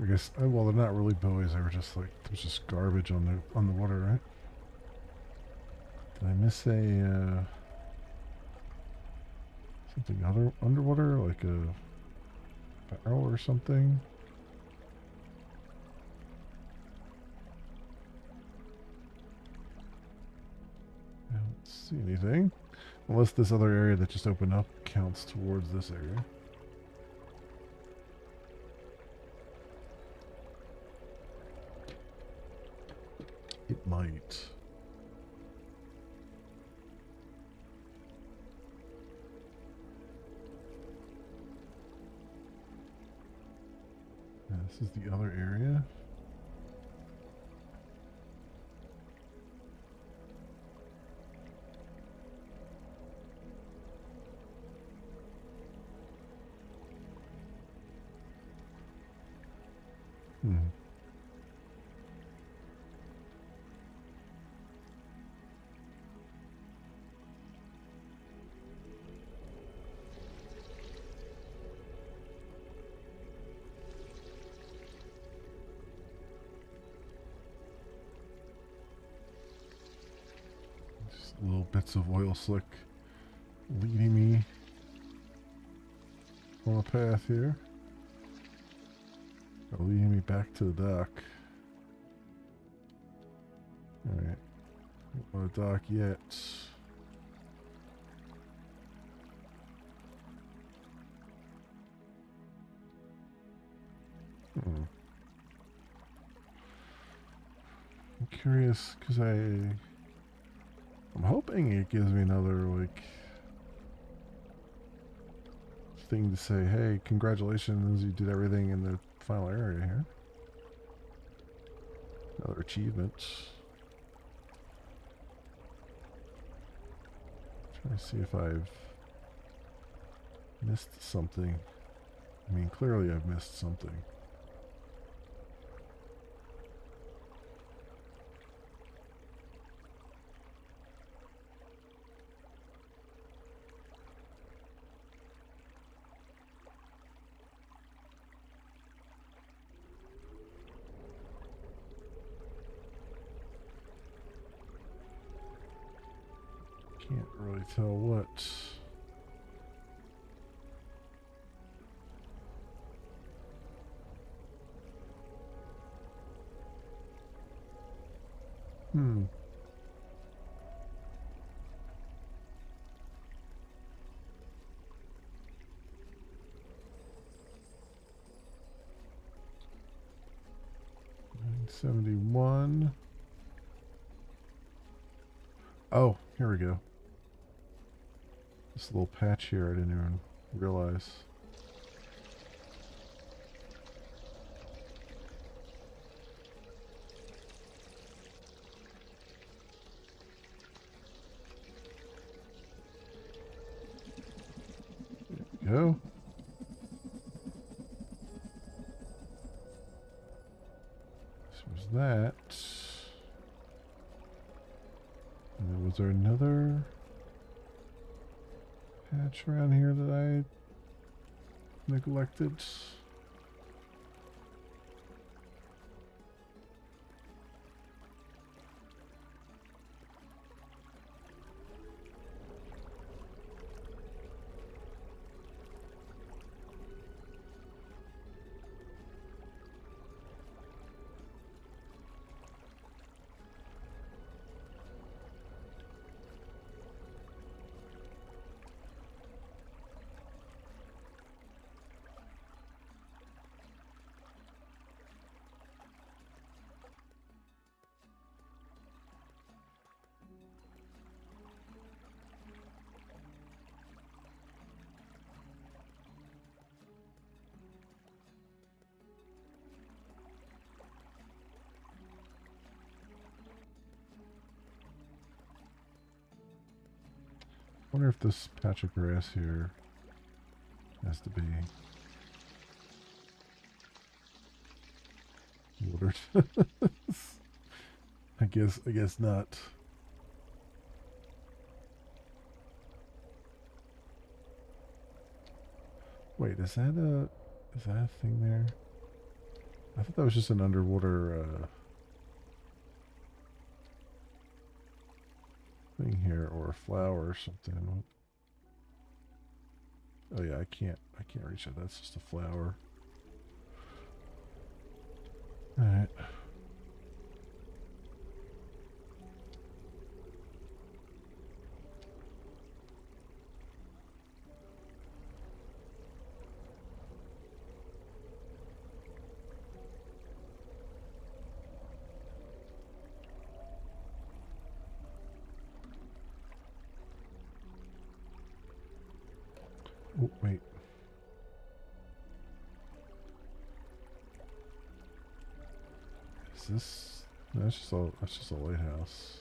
I guess, well, they're not really buoys. They were just like, there's just garbage on the water, right? Did I miss a something underwater, like a barrel or something? I don't see anything. Unless this other area that just opened up counts towards this area. It might. Yeah, this is the other area. Hmm. Just little bits of oil slick leading me on a path here. Leading me back to the dock. Alright. Not on the dock yet. I'm curious because I'm hoping it gives me another like thing to say, hey, congratulations, you did everything in the final area here. Another achievement. Trying to see if I've missed something. I mean, clearly I've missed something. Can't really tell what. Hmm. $971. Oh, here we go. This little patch here I didn't even realize. There we go. This was that. And then was there another patch around here that I neglected? I wonder if this patch of grass here Has to be watered. I guess not. Wait, is that a thing there? I thought that was just an underwater thing here, or a flower or something. Oh yeah, I can't reach it. That's just a flower. All right. Oh, wait. Is this? No, that's just a lighthouse.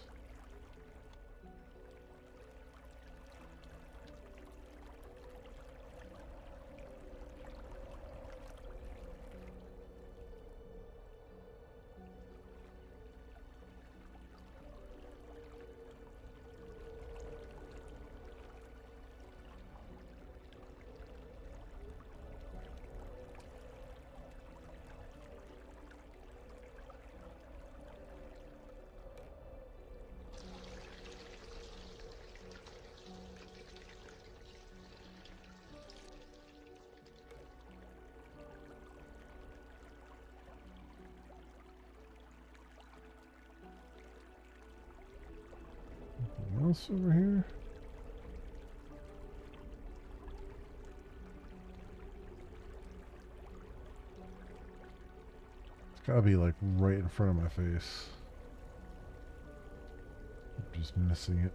Anything else over here? It's gotta be like right in front of my face. I'm just missing it.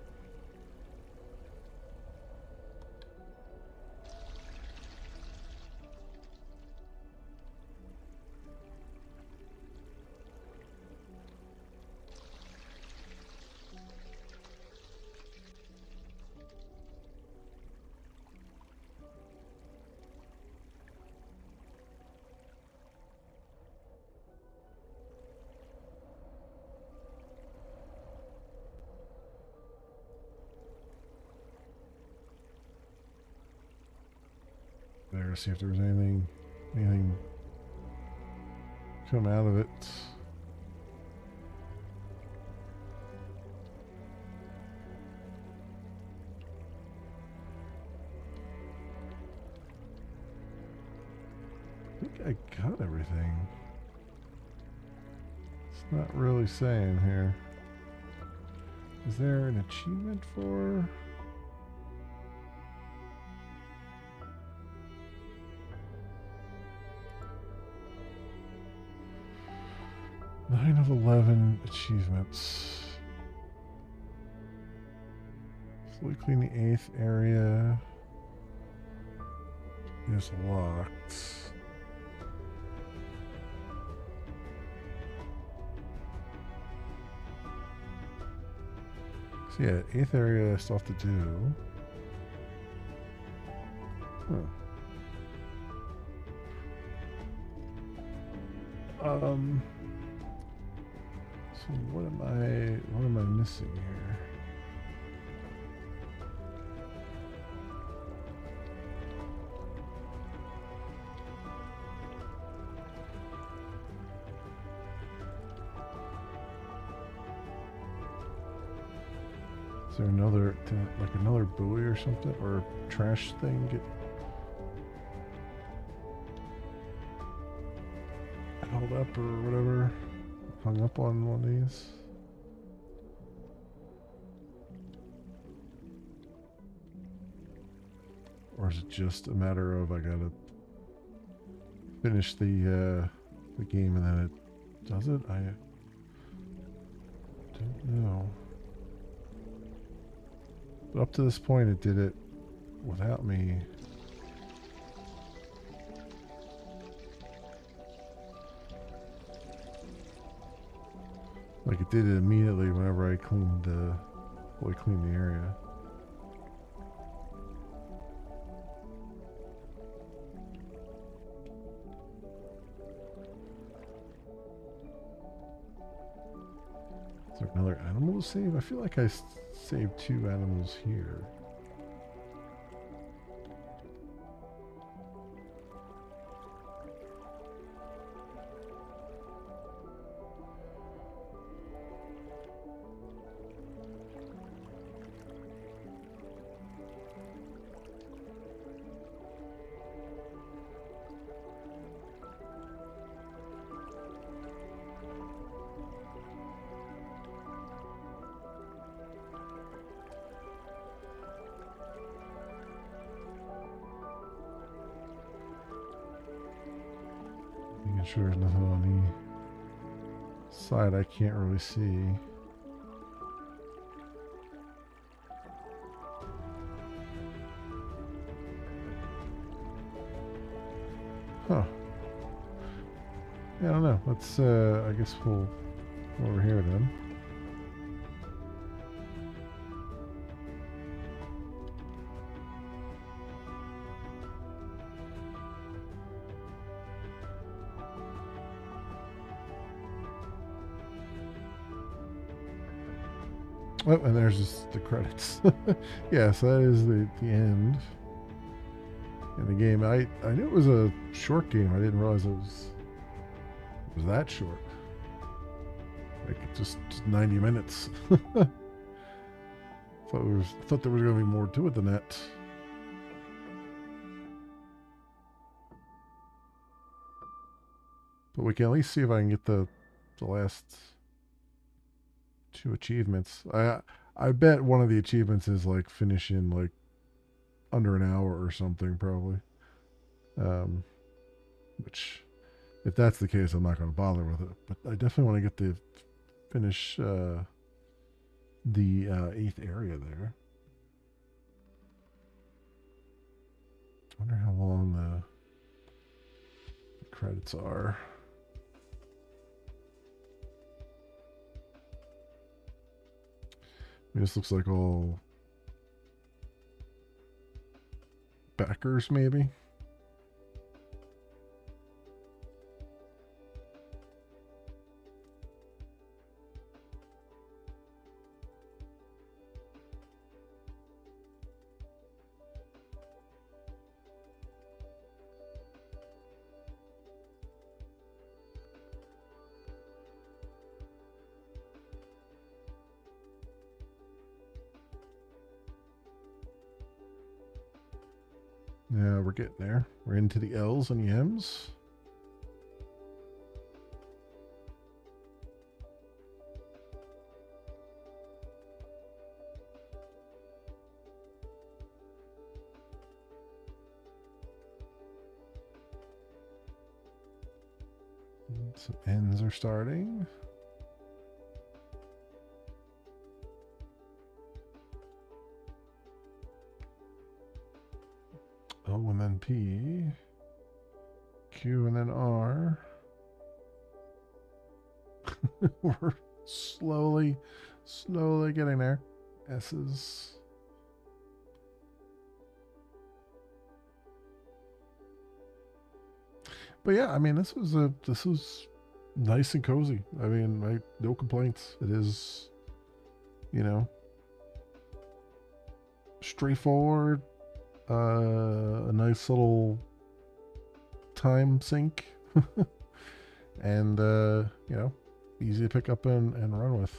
There, see if there was anything come out of it. I think I got everything. It's not really saying here. Is there an achievement for? 9 of 11 achievements. Fully clean the 8th area is locked. So yeah, 8th area stuff to do. Huh. So what am I missing here? Is there another, like another buoy or something, or trash thing get held up or whatever? Hung up on one of these? Or is it just a matter of I gotta finish the game and then it does it? I don't know. But up to this point it did it without me. Like it did it immediately whenever I fully cleaned the area. Is there another animal to save? I feel like I saved 2 animals here. Making sure there's nothing on the side I can't really see. Huh. Yeah, I don't know. Let's, I guess we'll go over here then. Oh, and there's just the credits. Yeah, so that is the end in the game. I knew it was a short game. I didn't realize it was that short. Like just 90 minutes. Thought there was going to be more to it than that. But we can at least see if I can get the last 2 achievements. I bet one of the achievements is like finish in like under an hour or something, probably. Which, if that's the case, I'm not going to bother with it. But I definitely want to get the finish the 8th area there. I wonder how long the credits are. I mean, this looks like all backers, maybe. Yeah, we're getting there. We're into the L's and the M's. Some N's are starting. O and then P. Q and then R. We're slowly getting there. S's. But yeah, I mean, this was nice and cozy. I mean, no complaints. It is, you know, straightforward. A nice little time sink, and you know, easy to pick up and run with.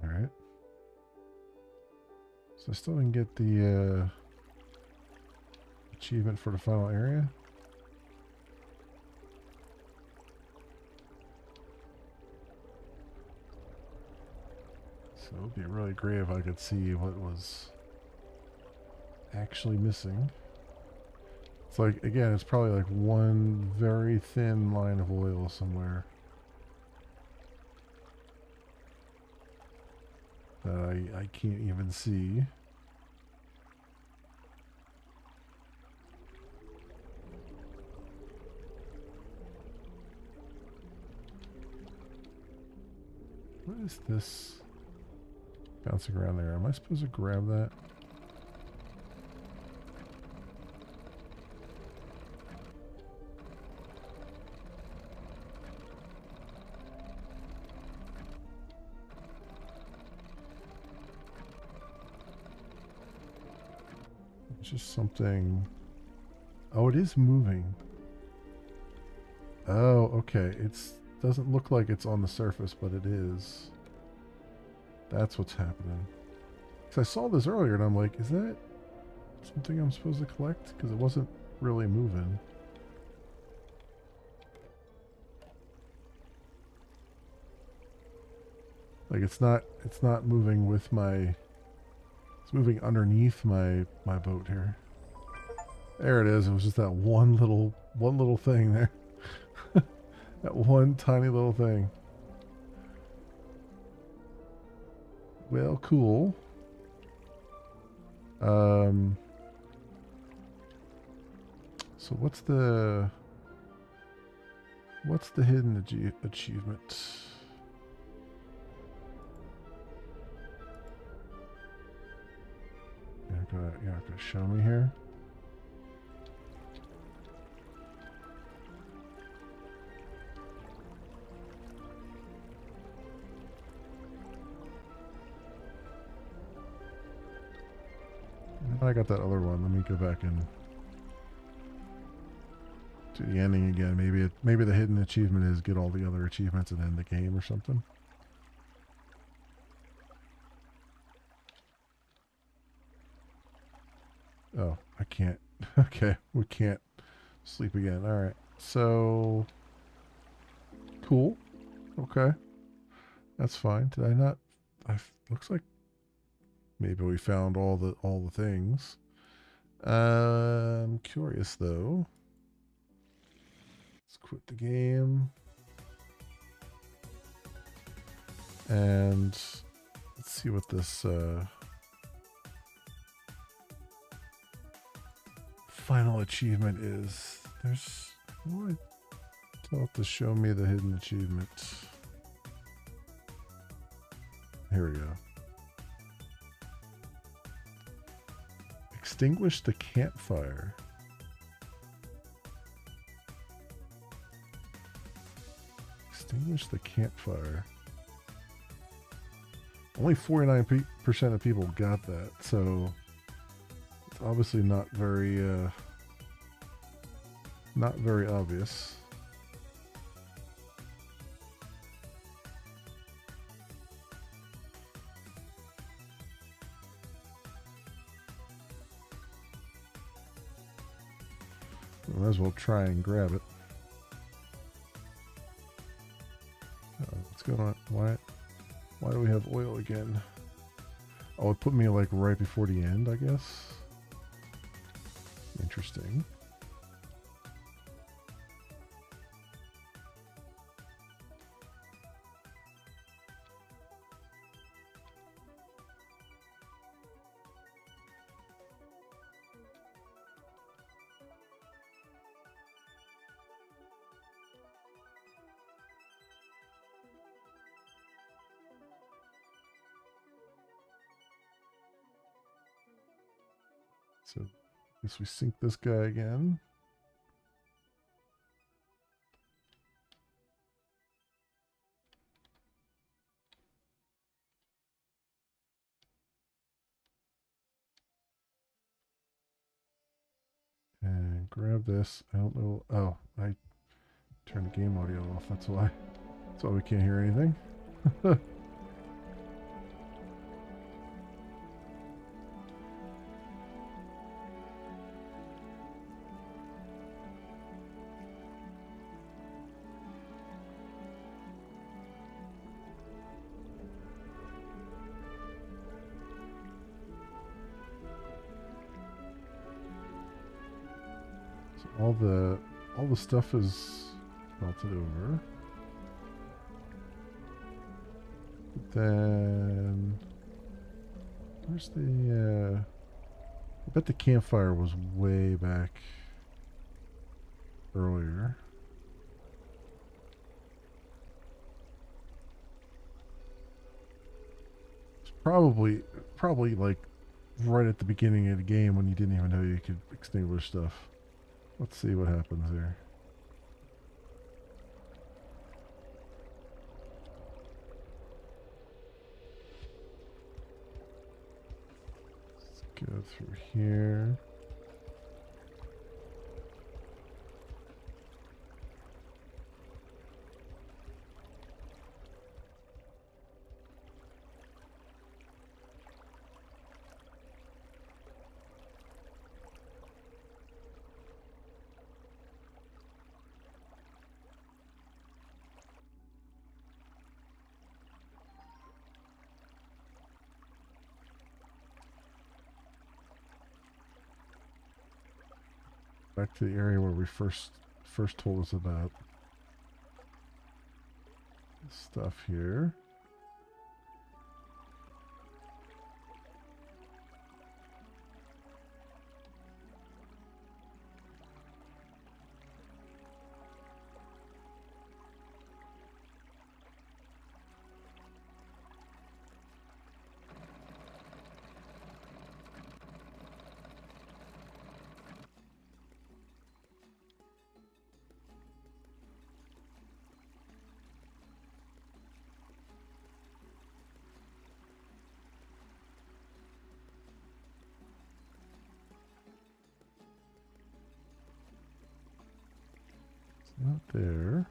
All right. So I still didn't get the achievement for the final area. So it would be really great if I could see what was actually missing. It's like, again, it's probably like one very thin line of oil somewhere that I can't even see. What is this bouncing around there? Am I supposed to grab that? It's just something. Oh, it is moving. Oh, okay. It's doesn't look like it's on the surface, but it is. That's what's happening. Because I saw this earlier and I'm like, is that something I'm supposed to collect? Because it wasn't really moving. Like it's not moving with my, it's moving underneath my boat here. There it is. It was just that one little thing there. That one tiny little thing. Well, cool. So what's the hidden achievement? You're not gonna show me here. I got that other one. Let me go back and do the ending again. Maybe the hidden achievement is get all the other achievements and end the game or something. Oh, I can't. Okay, we can't sleep again. All right. So cool. Okay, that's fine. Did I not? Looks like maybe we found all the things. I'm curious though. Let's quit the game. And let's see what this final achievement is. There's what? Tell it to show me the hidden achievement. Here we go. Extinguish the campfire. Extinguish the campfire. Only 49% of people got that, so it's obviously not very obvious. Might as well try and grab it. What's going on? Why do we have oil again? Oh, it put me like right before the end, I guess. Interesting. So, I guess we sink this guy again. And grab this. I don't know. Oh, I turned the game audio off. That's why. That's why we can't hear anything. All the stuff is melted over. But then where's the I bet the campfire was way back earlier. Probably like right at the beginning of the game when you didn't even know you could extinguish stuff. Let's see what happens here. Let's go through here. Back to the area where we first told us about stuff here. Not there.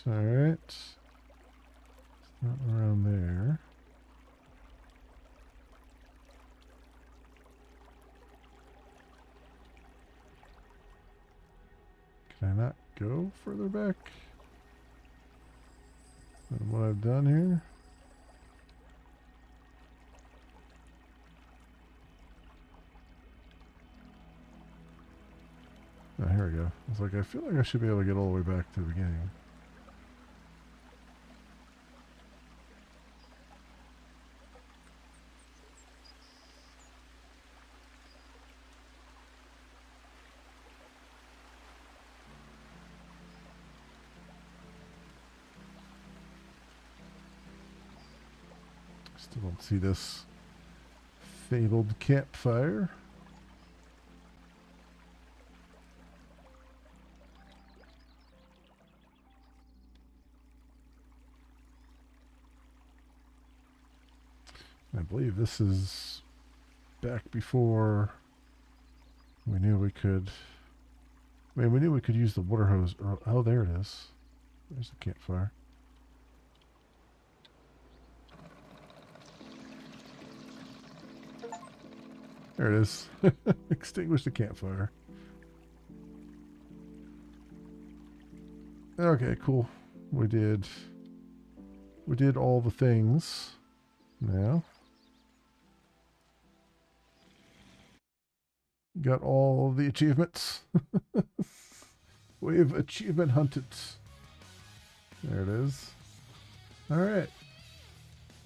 All right. It's not around there. Can I not go further back than what I've done here? Oh, here we go. I was like, I feel like I should be able to get all the way back to the beginning. Still don't see this fabled campfire. I believe this is back before we knew we could. I mean, we knew we could use the water hose. Oh, there it is. There's the campfire. There it is. Extinguish the campfire. Okay, cool. We did all the things. Now got all the achievements. We've achievement hunted. There it is. All right.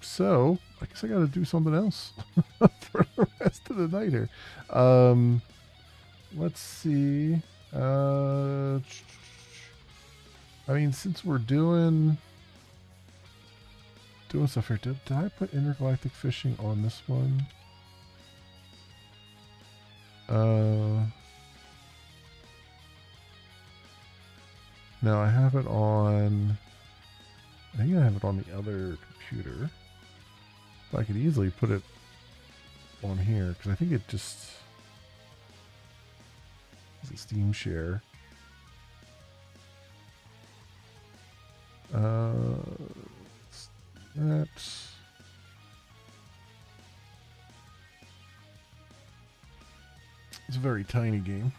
So I guess I got to do something else for the rest of the night here. Let's see. I mean, since we're doing stuff here, did I put intergalactic fishing on this one? No, I have it on. I think I have it on the other computer. But I could easily put it on here because I think it just is a Steam share. That's very tiny game.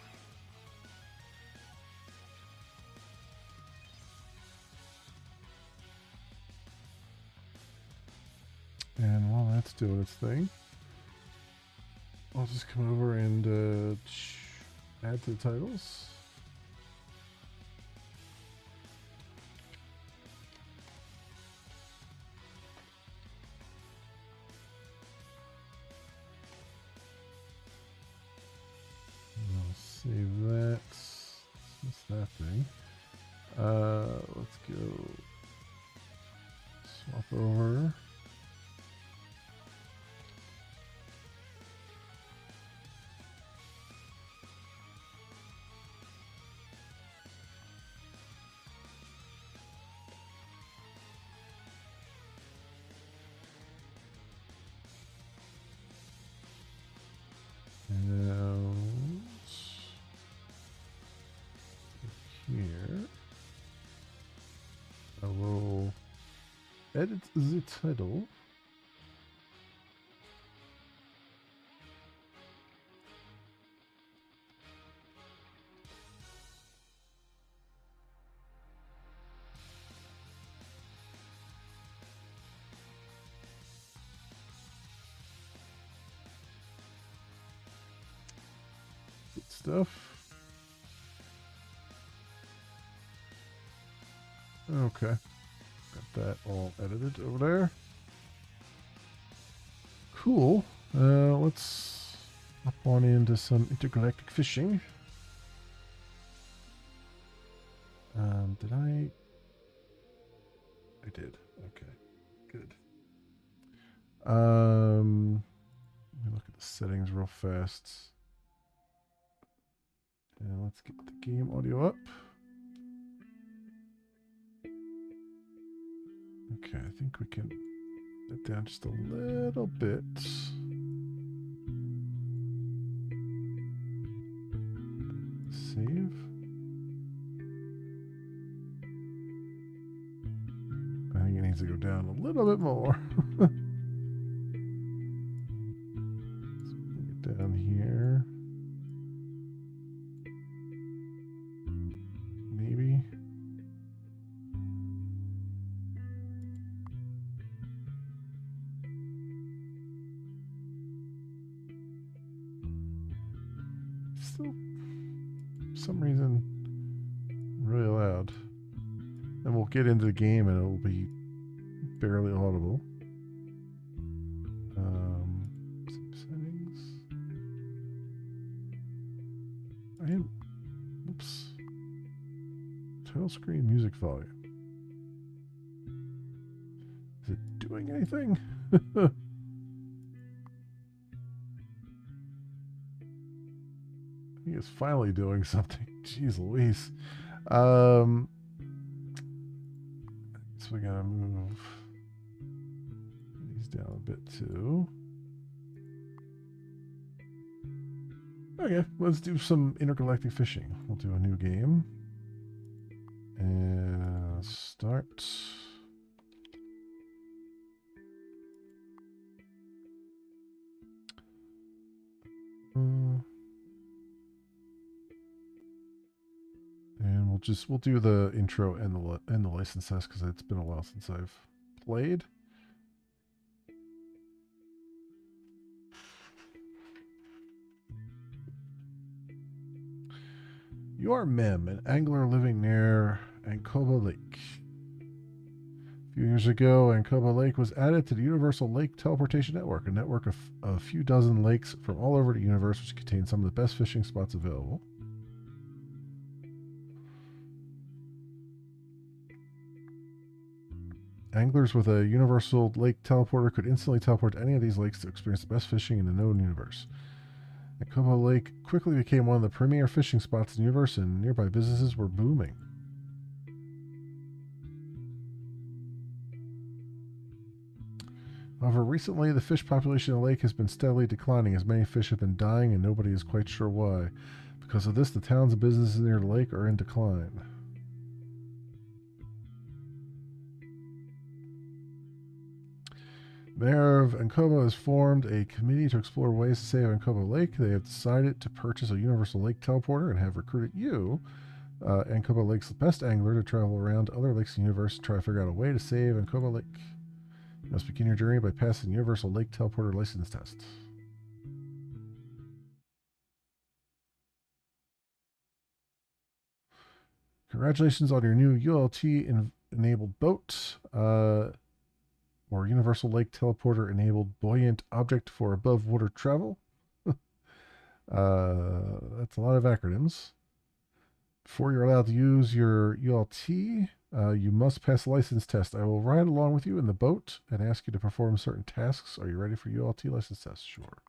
And while that's doing its thing, I'll just come over and add to the titles. Save that. What's that thing? Let's go swap over. Here, I will edit the title. Good stuff. Okay, got that all edited over there. Cool. Let's hop on into some intergalactic fishing. Did I? I did. Okay, good. Let me look at the settings real fast. And let's get the game audio up. Okay, I think we can get down just a little bit. Save. I think it needs to go down a little bit more. Let's bring it down here. Maybe. Still, for some reason, really loud. And we'll get into the game and it'll be barely audible. Some settings. Oops. Title screen music volume. Is it doing anything? I think it's finally doing something. Jeez Louise. So we gotta move these down a bit too. Okay, let's do some intergalactic fishing. We'll do a new game. And start. And we'll do the intro and the license test because it's been a while since I've played. You are Mem, an angler living near Ancoba Lake. A few years ago, Ancoba Lake was added to the Universal Lake Teleportation Network, a network of a few dozen lakes from all over the universe which contain some of the best fishing spots available. Anglers with a Universal Lake Teleporter could instantly teleport to any of these lakes to experience the best fishing in the known universe. Ancoba Lake quickly became one of the premier fishing spots in the universe, and nearby businesses were booming. However, recently the fish population of the lake has been steadily declining as many fish have been dying and nobody is quite sure why. Because of this, the towns and businesses near the lake are in decline. Mayor of Ankobo has formed a committee to explore ways to save Ankobo Lake. They have decided to purchase a universal lake teleporter and have recruited you, Ankobo Lake's best angler, to travel around to other lakes in the universe to try to figure out a way to save Ankobo Lake. You must begin your journey by passing the universal lake teleporter license test. Congratulations on your new ULT-enabled boat. Or Universal Lake Teleporter enabled buoyant object for above water travel. That's a lot of acronyms. Before you're allowed to use your ULT, you must pass a license test. I will ride along with you in the boat and ask you to perform certain tasks. Are you ready for ULT license test? Sure.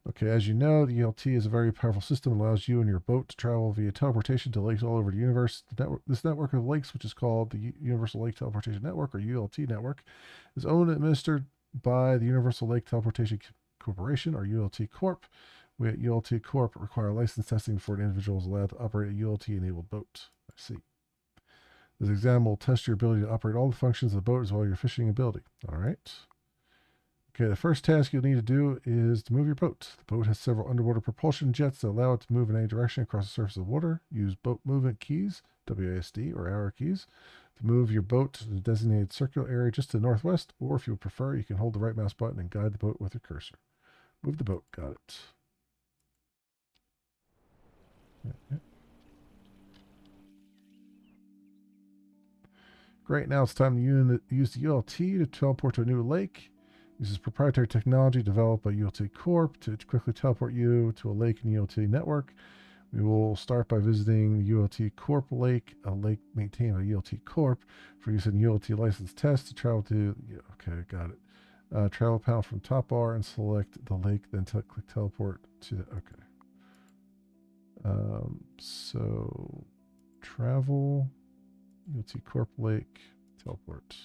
Okay, as you know, the ULT is a very powerful system that allows you and your boat to travel via teleportation to lakes all over the universe. This network of lakes, which is called the Universal Lake Teleportation Network, or ULT network, is owned and administered by the Universal Lake Teleportation Corporation, or ULT Corp. We at ULT Corp require license testing before an individual is allowed to operate a ULT-enabled boat. I see. This exam will test your ability to operate all the functions of the boat as well as your fishing ability. All right. Okay, the first task you'll need to do is to move your boat. The boat has several underwater propulsion jets that allow it to move in any direction across the surface of the water. Use boat movement keys, WASD or arrow keys, to move your boat to the designated circular area just to the northwest, or if you prefer, you can hold the right mouse button and guide the boat with your cursor. Move the boat. Got it. Great, now it's time to use the ULT to teleport to a new lake. Uses proprietary technology developed by ULT Corp to quickly teleport you to a lake in the ULT network. We will start by visiting the ULT Corp lake, a lake maintained by ULT Corp for use in ULT license test to travel to. Okay, got it. Travel panel from top bar and select the lake, then click teleport to the. Okay. So travel, ULT Corp lake, teleport.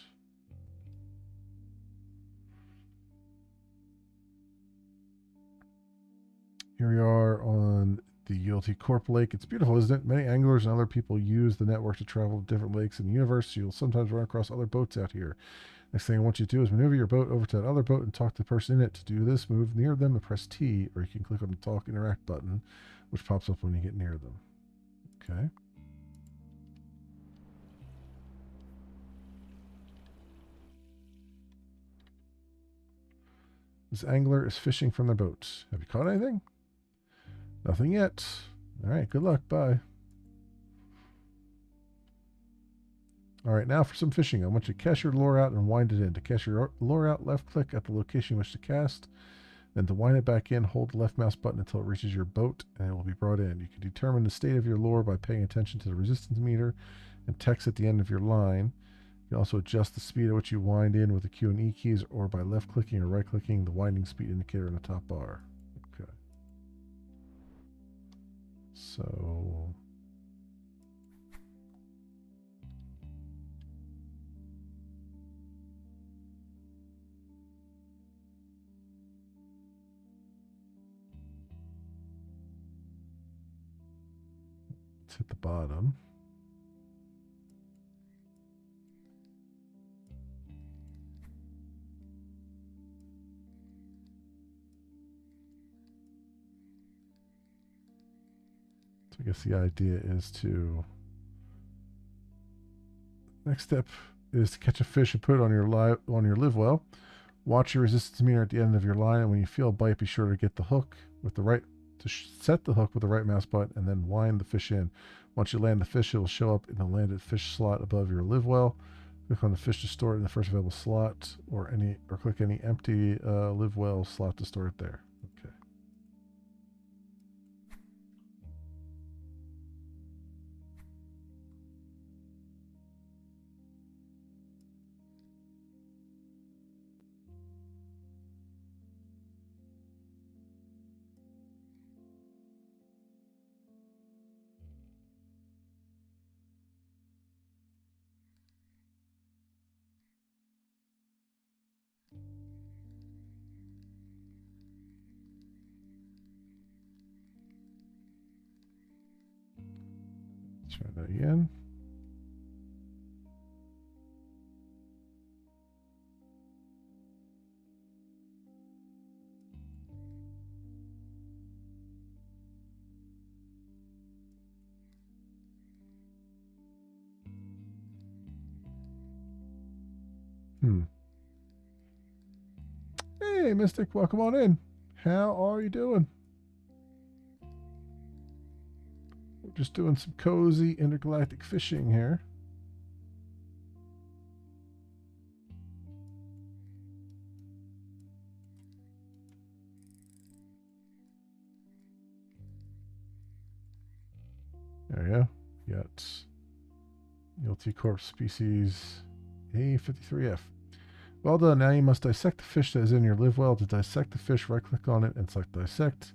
Here we are on the ULT Corp Lake. It's beautiful, isn't it? Many anglers and other people use the network to travel to different lakes in the universe. You'll sometimes run across other boats out here. Next thing I want you to do is maneuver your boat over to that other boat and talk to the person in it. To do this, move near them and press T, or you can click on the Talk Interact button, which pops up when you get near them. Okay. This angler is fishing from their boat. Have you caught anything? Nothing yet. All right, good luck. Bye. All right, now for some fishing. I want you to cast your lure out and wind it in. To cast your lure out, left click at the location you wish to cast. Then to wind it back in, hold the left mouse button until it reaches your boat and it will be brought in. You can determine the state of your lure by paying attention to the resistance meter and text at the end of your line. You can also adjust the speed at which you wind in with the Q and E keys or by left clicking or right clicking the winding speed indicator in the top bar. Okay. So let's hit the bottom. So I guess the idea is to, next step is to catch a fish and put it on your live well. Watch your resistance meter at the end of your line, and when you feel a bite, be sure to get the hook with the right set the hook with the right mouse button, and then wind the fish in. Once you land the fish, it will show up in the landed fish slot above your live well. Click on the fish to store it in the first available slot, or click any empty live well slot to store it there. Okay. Try that again. Hmm. Hey, Mystic, welcome on in. How are you doing? We're just doing some cozy intergalactic fishing here. There you go. You got ELT Corp species A53F. Well done. Now you must dissect the fish that is in your live well. To dissect the fish, right click on it and select dissect.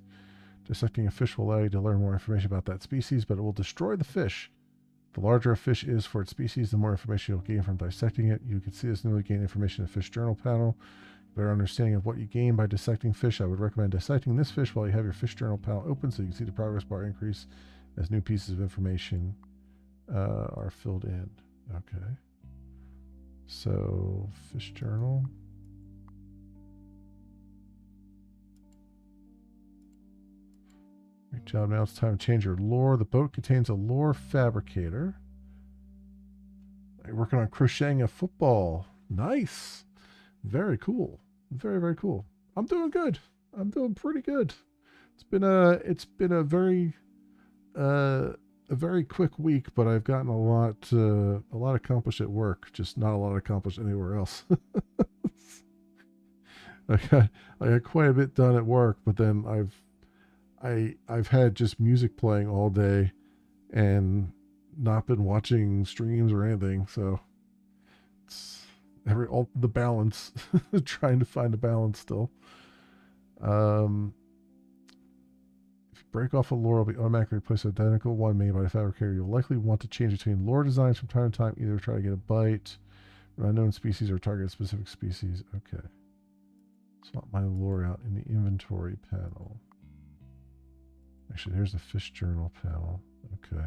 Dissecting a fish will allow you to learn more information about that species, but it will destroy the fish. The larger a fish is for its species, the more information you'll gain from dissecting it. You can see this newly gained information in the fish journal panel. Better understanding of what you gain by dissecting fish. I would recommend dissecting this fish while you have your fish journal panel open so you can see the progress bar increase as new pieces of information are filled in. Okay. So, fish journal. Great job. Now it's time to change your lure. The boat contains a lure fabricator. You're working on crocheting a football. Nice. Very cool. Very, very cool. I'm doing good. I'm doing pretty good. It's been a very quick week, but I've gotten a lot accomplished at work, just not a lot accomplished anywhere else. I got quite a bit done at work, but then I've had just music playing all day and not been watching streams or anything, so it's all the balance, trying to find a balance still. Um, if you break off a lure, will be automatically replaced with identical one made by the fabricator. You'll likely want to change between lure designs from time to time, either try to get a bite, an unknown species, or target a specific species. Okay. Swap my lure out in the inventory panel. Actually, there's the fish journal panel. Okay.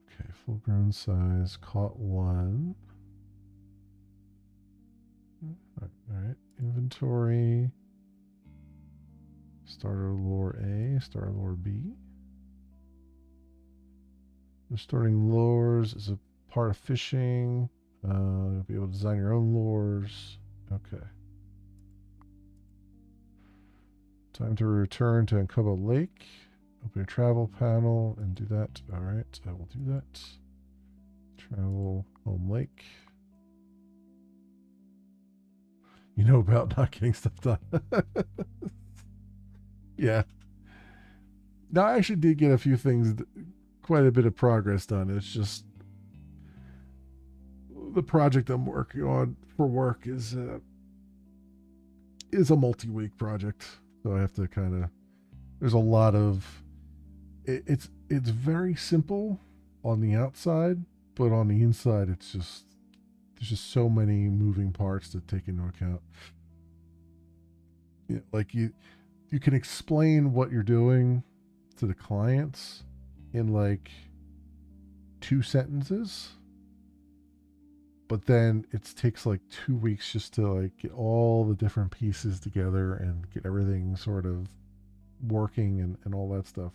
Okay, full grown size, caught one. All right, inventory. Starter lure A, starter lure B. Starting lures is a part of fishing. You'll be able to design your own lures. Okay. Time to return to Ancobo Lake. Open your travel panel and do that. All right, I will do that. Travel home lake. You know about not getting stuff done. Yeah. Now, I actually did get a few things, quite a bit of progress done. It's just the project I'm working on for work is a multi-week project, so I have to kind of. There's a lot of. It's very simple on the outside, but on the inside, it's just there's just so many moving parts to take into account. Yeah, like you can explain what you're doing to the clients in like 2 sentences, but then it takes like 2 weeks just to like get all the different pieces together and get everything sort of working and all that stuff.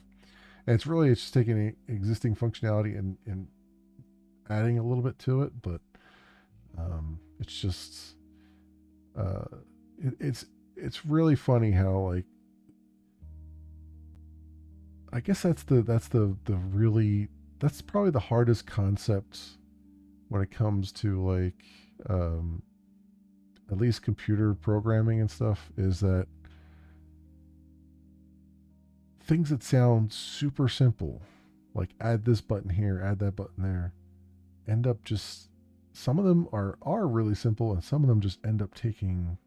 And it's just taking existing functionality and adding a little bit to it, but it's just it's really funny how like I guess that's the really that's probably the hardest concept when it comes to like at least computer programming and stuff, is that things that sound super simple, like add this button here, add that button there, end up just some of them are really simple and some of them just end up taking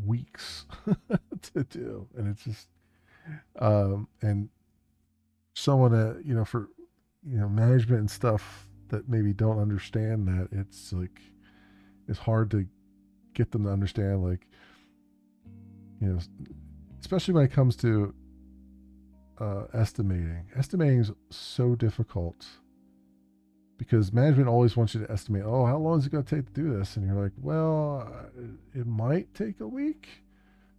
weeks to do. And it's just and someone for management and stuff that maybe don't understand that, it's like it's hard to get them to understand, like especially when it comes to estimating is so difficult because management always wants you to estimate, oh, how long is it going to take to do this? And you're like, well, it might take a week.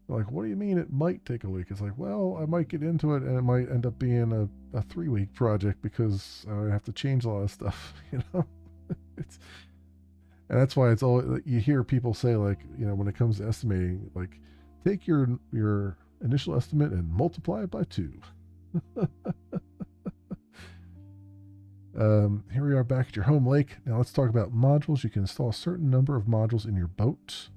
They're like, what do you mean it might take a week? It's like, well, I might get into it and it might end up being a 3-week project because I have to change a lot of stuff, And that's why it's all you hear people say, like, when it comes to estimating, like, take your initial estimate and multiply it by two. Here we are back at your home lake. Now let's talk about modules. You can install a certain number of modules in your boat.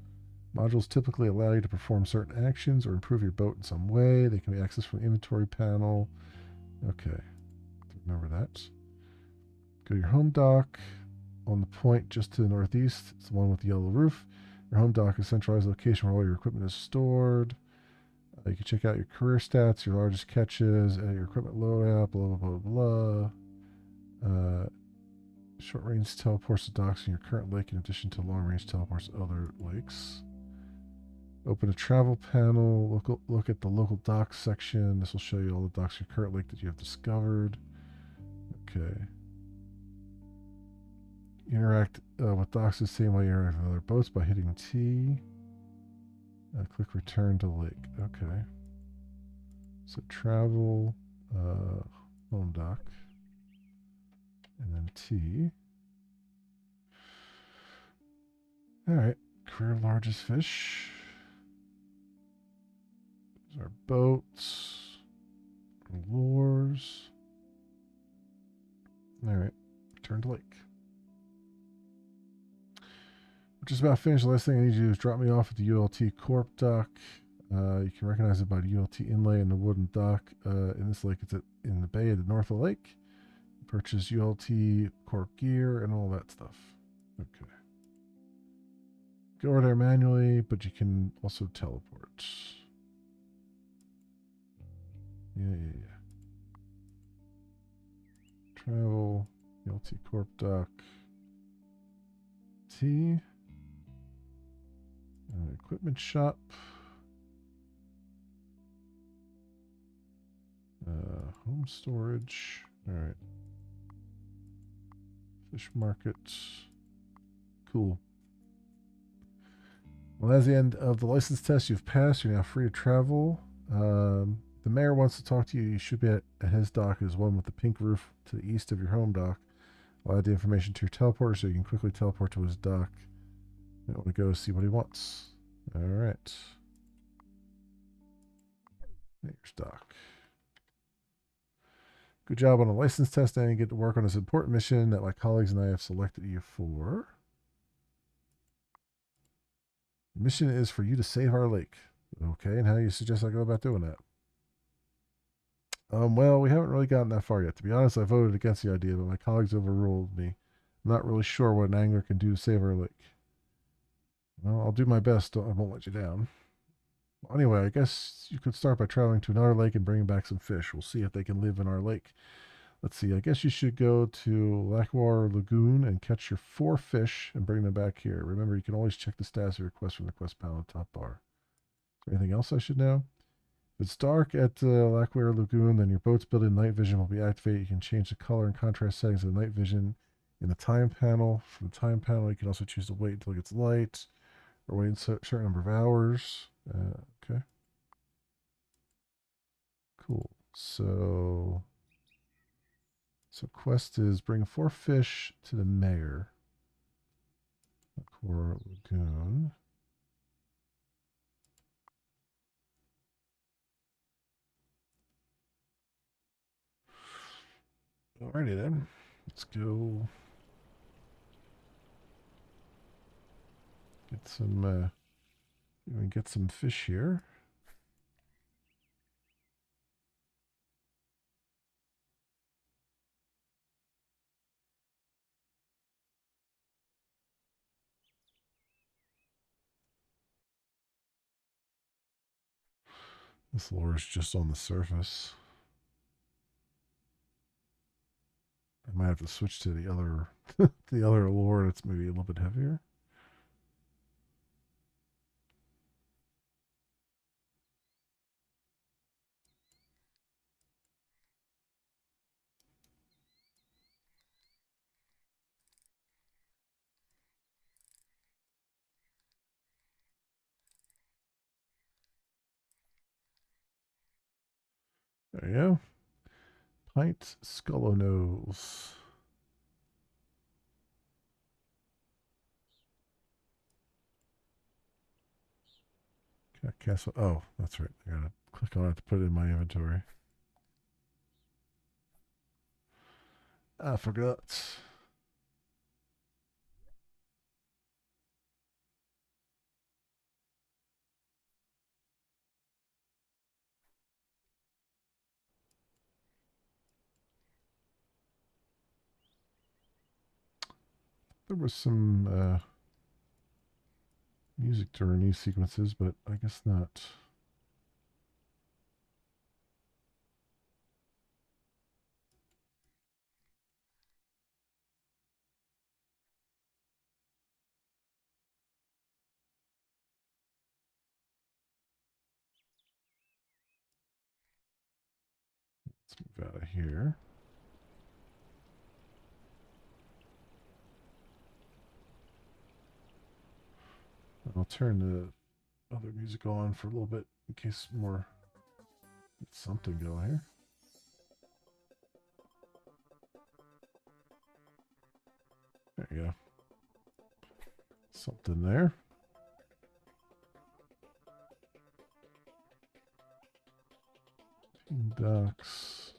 Modules typically allow you to perform certain actions or improve your boat in some way. They can be accessed from the inventory panel. Okay, remember that. Go to your home dock. On the point just to the northeast, it's the one with the yellow roof. Your home dock is a centralized location where all your equipment is stored. You can check out your career stats, your largest catches, your equipment loadout, blah, blah, blah, blah. Short range teleports to docks in your current lake in addition to long range teleports to other lakes. Open a travel panel. Look at the local docks section. This will show you all the docks in your current lake that you have discovered. Okay. Interact with docks the same way you interact with other boats by hitting T. Click return to lake. Okay. So travel, home dock, and then T. All right. Career largest fish. There's our boats, our lures. All right. Return to lake. We're just about finished. The last thing I need you to do is drop me off at the ULT Corp dock. You can recognize it by the ULT inlay and the wooden dock. In this lake, it's in the bay at the north of the lake. Purchase ULT Corp gear and all that stuff. Okay. Go over there manually, but you can also teleport. Yeah. Travel, ULT Corp dock. T. Equipment shop. Home storage. All right. Fish market. Cool. Well, that's the end of the license test. You've passed. You're now free to travel. The mayor wants to talk to you. You should be at his dock. Is one with the pink roof to the east of your home dock. I'll add the information to your teleporter so you can quickly teleport to his dock. You want to go see what he wants. All right. Mayor's dock. Good job on the license test, and you get to work on this important mission that my colleagues and I have selected you for. The mission is for you to save our lake. Okay, and how do you suggest I go about doing that? Well, we haven't really gotten that far yet. To be honest, I voted against the idea, but my colleagues overruled me. I'm not really sure what an angler can do to save our lake. Well, I'll do my best. I won't let you down. Well, anyway, I guess you could start by traveling to another lake and bringing back some fish. We'll see if they can live in our lake. Let's see. I guess you should go to Lakwar Lagoon and catch your 4 fish and bring them back here. Remember, you can always check the status of your quest from the quest panel at the top bar. Is there anything else I should know? If it's dark at Lakwar Lagoon, then your boat's built-in night vision will be activated. You can change the color and contrast settings of the night vision in the time panel. For the time panel, you can also choose to wait until it gets light or wait a certain number of hours. Okay. Cool. So quest is bring 4 fish to the mayor. Lakwar Lagoon. Alrighty then. Let's go get some fish here. This lure is just on the surface. I might have to switch to the other the other lure that's maybe a little bit heavier. There you go. Pint Scullo nose. Castle. Oh, that's right. I gotta click on it to put it in my inventory. I forgot. There was some music during these sequences, but I guess not. Let's move out of here. I'll turn the other music on for a little bit in case more something going here. There you go. Something there. Team Ducks.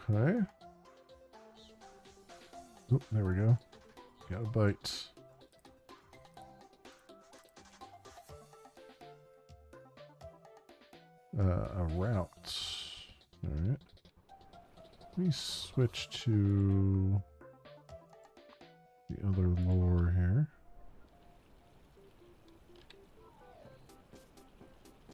Okay. Oh, there we go. Got a bite. A route. All right. Let me switch to the other lore here.